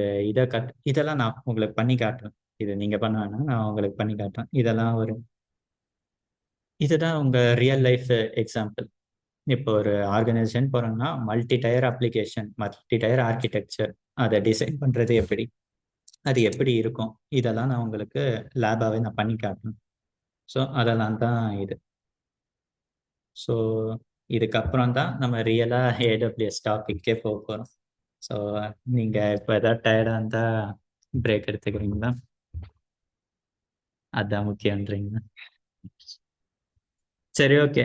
இதெல்லாம் நான் உங்களுக்கு பண்ணி காட்டுறேன். இது நீங்கள் பண்ண வேணாம், நான் உங்களுக்கு பண்ணி காட்டுறேன். இதெல்லாம் இதுதான் உங்கள் ரியல் லைஃப் எக்ஸாம்பிள். இப்போ ஒரு ஆர்கனைசேஷன் போகிறோம்னா multi tyre application, multi tyre architecture, அதை டிசைன் பண்ணுறது எப்படி, அது எப்படி இருக்கும், இதெல்லாம் நான் உங்களுக்கு லேபாகவே நான் பண்ணி காட்டணும். ஸோ அதெல்லாம் தான் இது. ஸோ இதுக்கப்புறம் தான் நம்ம ரியலாக AWS டாபிக்கே போக போகிறோம். ஸோ நீங்கள் இப்போ எதாவது டயர்டாக இருந்தால் பிரேக் எடுத்துக்கிறீங்களா? அதுதான் முக்கியன்றீங்களா? சரி, ஓகே.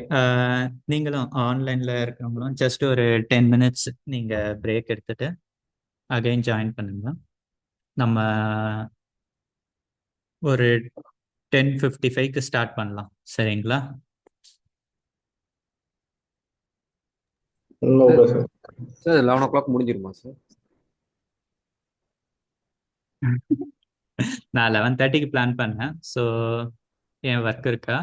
நீங்களும் ஆன்லைனில் இருக்கிறவங்களும் ஜஸ்ட் ஒரு 10 minutes நீங்கள் பிரேக் எடுத்துகிட்டு அகைன் ஜாயின் பண்ணுங்க. நம்ம ஒரு 10:55க்கு ஸ்டார்ட் பண்ணலாம், சரிங்களா? Okay sir. சார் 11 o'clock முடிஞ்சிருமா சார்? நான் 11:30க்கு பிளான் பண்ணேன். ஸோ என் ஒர்க் இருக்கா?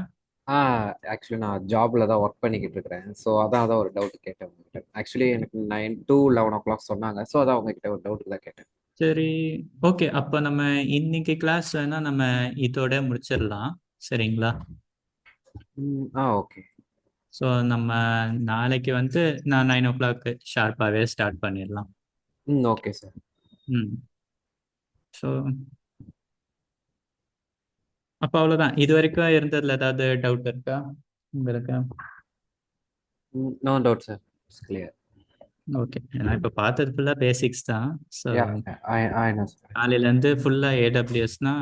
ஆக்சுவலி நான் ஜாப்ல தான் ஒர்க் பண்ணிக்கிட்டு இருக்கிறேன். ஸோ அதான் ஒரு டவுட் கேட்டேன் உங்ககிட்ட. ஆக்சுவலி எனக்கு 9 to 11 o'clock சொன்னாங்க. ஸோ அதான் உங்ககிட்ட ஒரு டவுட் தான் கேட்டேன். சரி, ஓகே. அப்போ நம்ம இன்னைக்கு கிளாஸ் வேணா நம்ம இதோட முடிச்சிடலாம். சரிங்களா? ஓகே. ஸோ நம்ம நாளைக்கு வந்து நான் 9 o'clock ஷார்ப்பாகவே ஸ்டார்ட் பண்ணிடலாம். Okay sir. ம் ஸோ அப்போ அவ்வளோதான். இது வரைக்கும் இருந்ததுல ஏதாவது டவுட் இருக்கா உங்களுக்கு? No doubt sir, it's clear. Okay, நான் இப்போ பார்த்தது ஃபுல்லாக பேசிக்ஸ் தான். So yeah, I know sir. நாளையிலேருந்து ஃபுல்லாக ஏடபிள்யூஎஸ்னா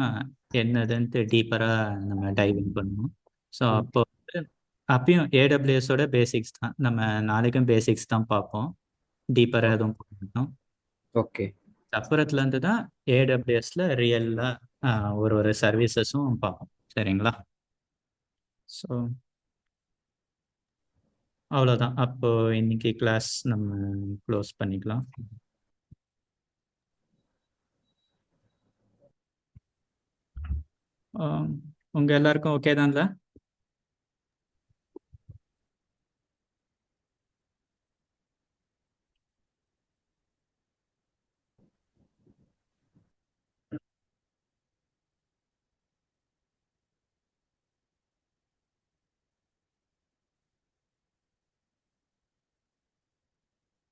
என்னதுன்ட்டு டீப்பராக நம்ம டைவிங் பண்ணுவோம். ஸோ அப்போ வந்து அப்பயும் ஏடபிள்யூஎஸோட பேசிக்ஸ் தான். நம்ம நாளைக்கும் பேசிக்ஸ் தான் பார்ப்போம், டீப்பராக எதுவும் போக மாட்டோம். ஓகே. அப்புறத்துலேருந்து தான் ஏடபிள்யூஎஸ்ல ரியலாக ஒரு சர்வீசஸும் பார்ப்போம். சரிங்களா? ஸோ அவ்வளோதான். அப்போ இன்னைக்கு கிளாஸ் நம்ம க்ளோஸ் பண்ணிக்கலாம். உங்க எல்லாருக்கும் ஓகே தான்ல?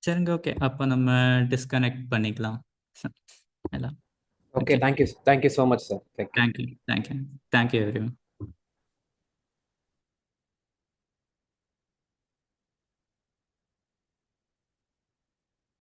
சரிங்க, ஓகே. அப்போ நம்ம டிஸ்கனெக்ட் பண்ணிக்கலாம் எல்லாம். Okay, okay, thank you so much sir. Thank you. Thank you, thank you, thank you every one.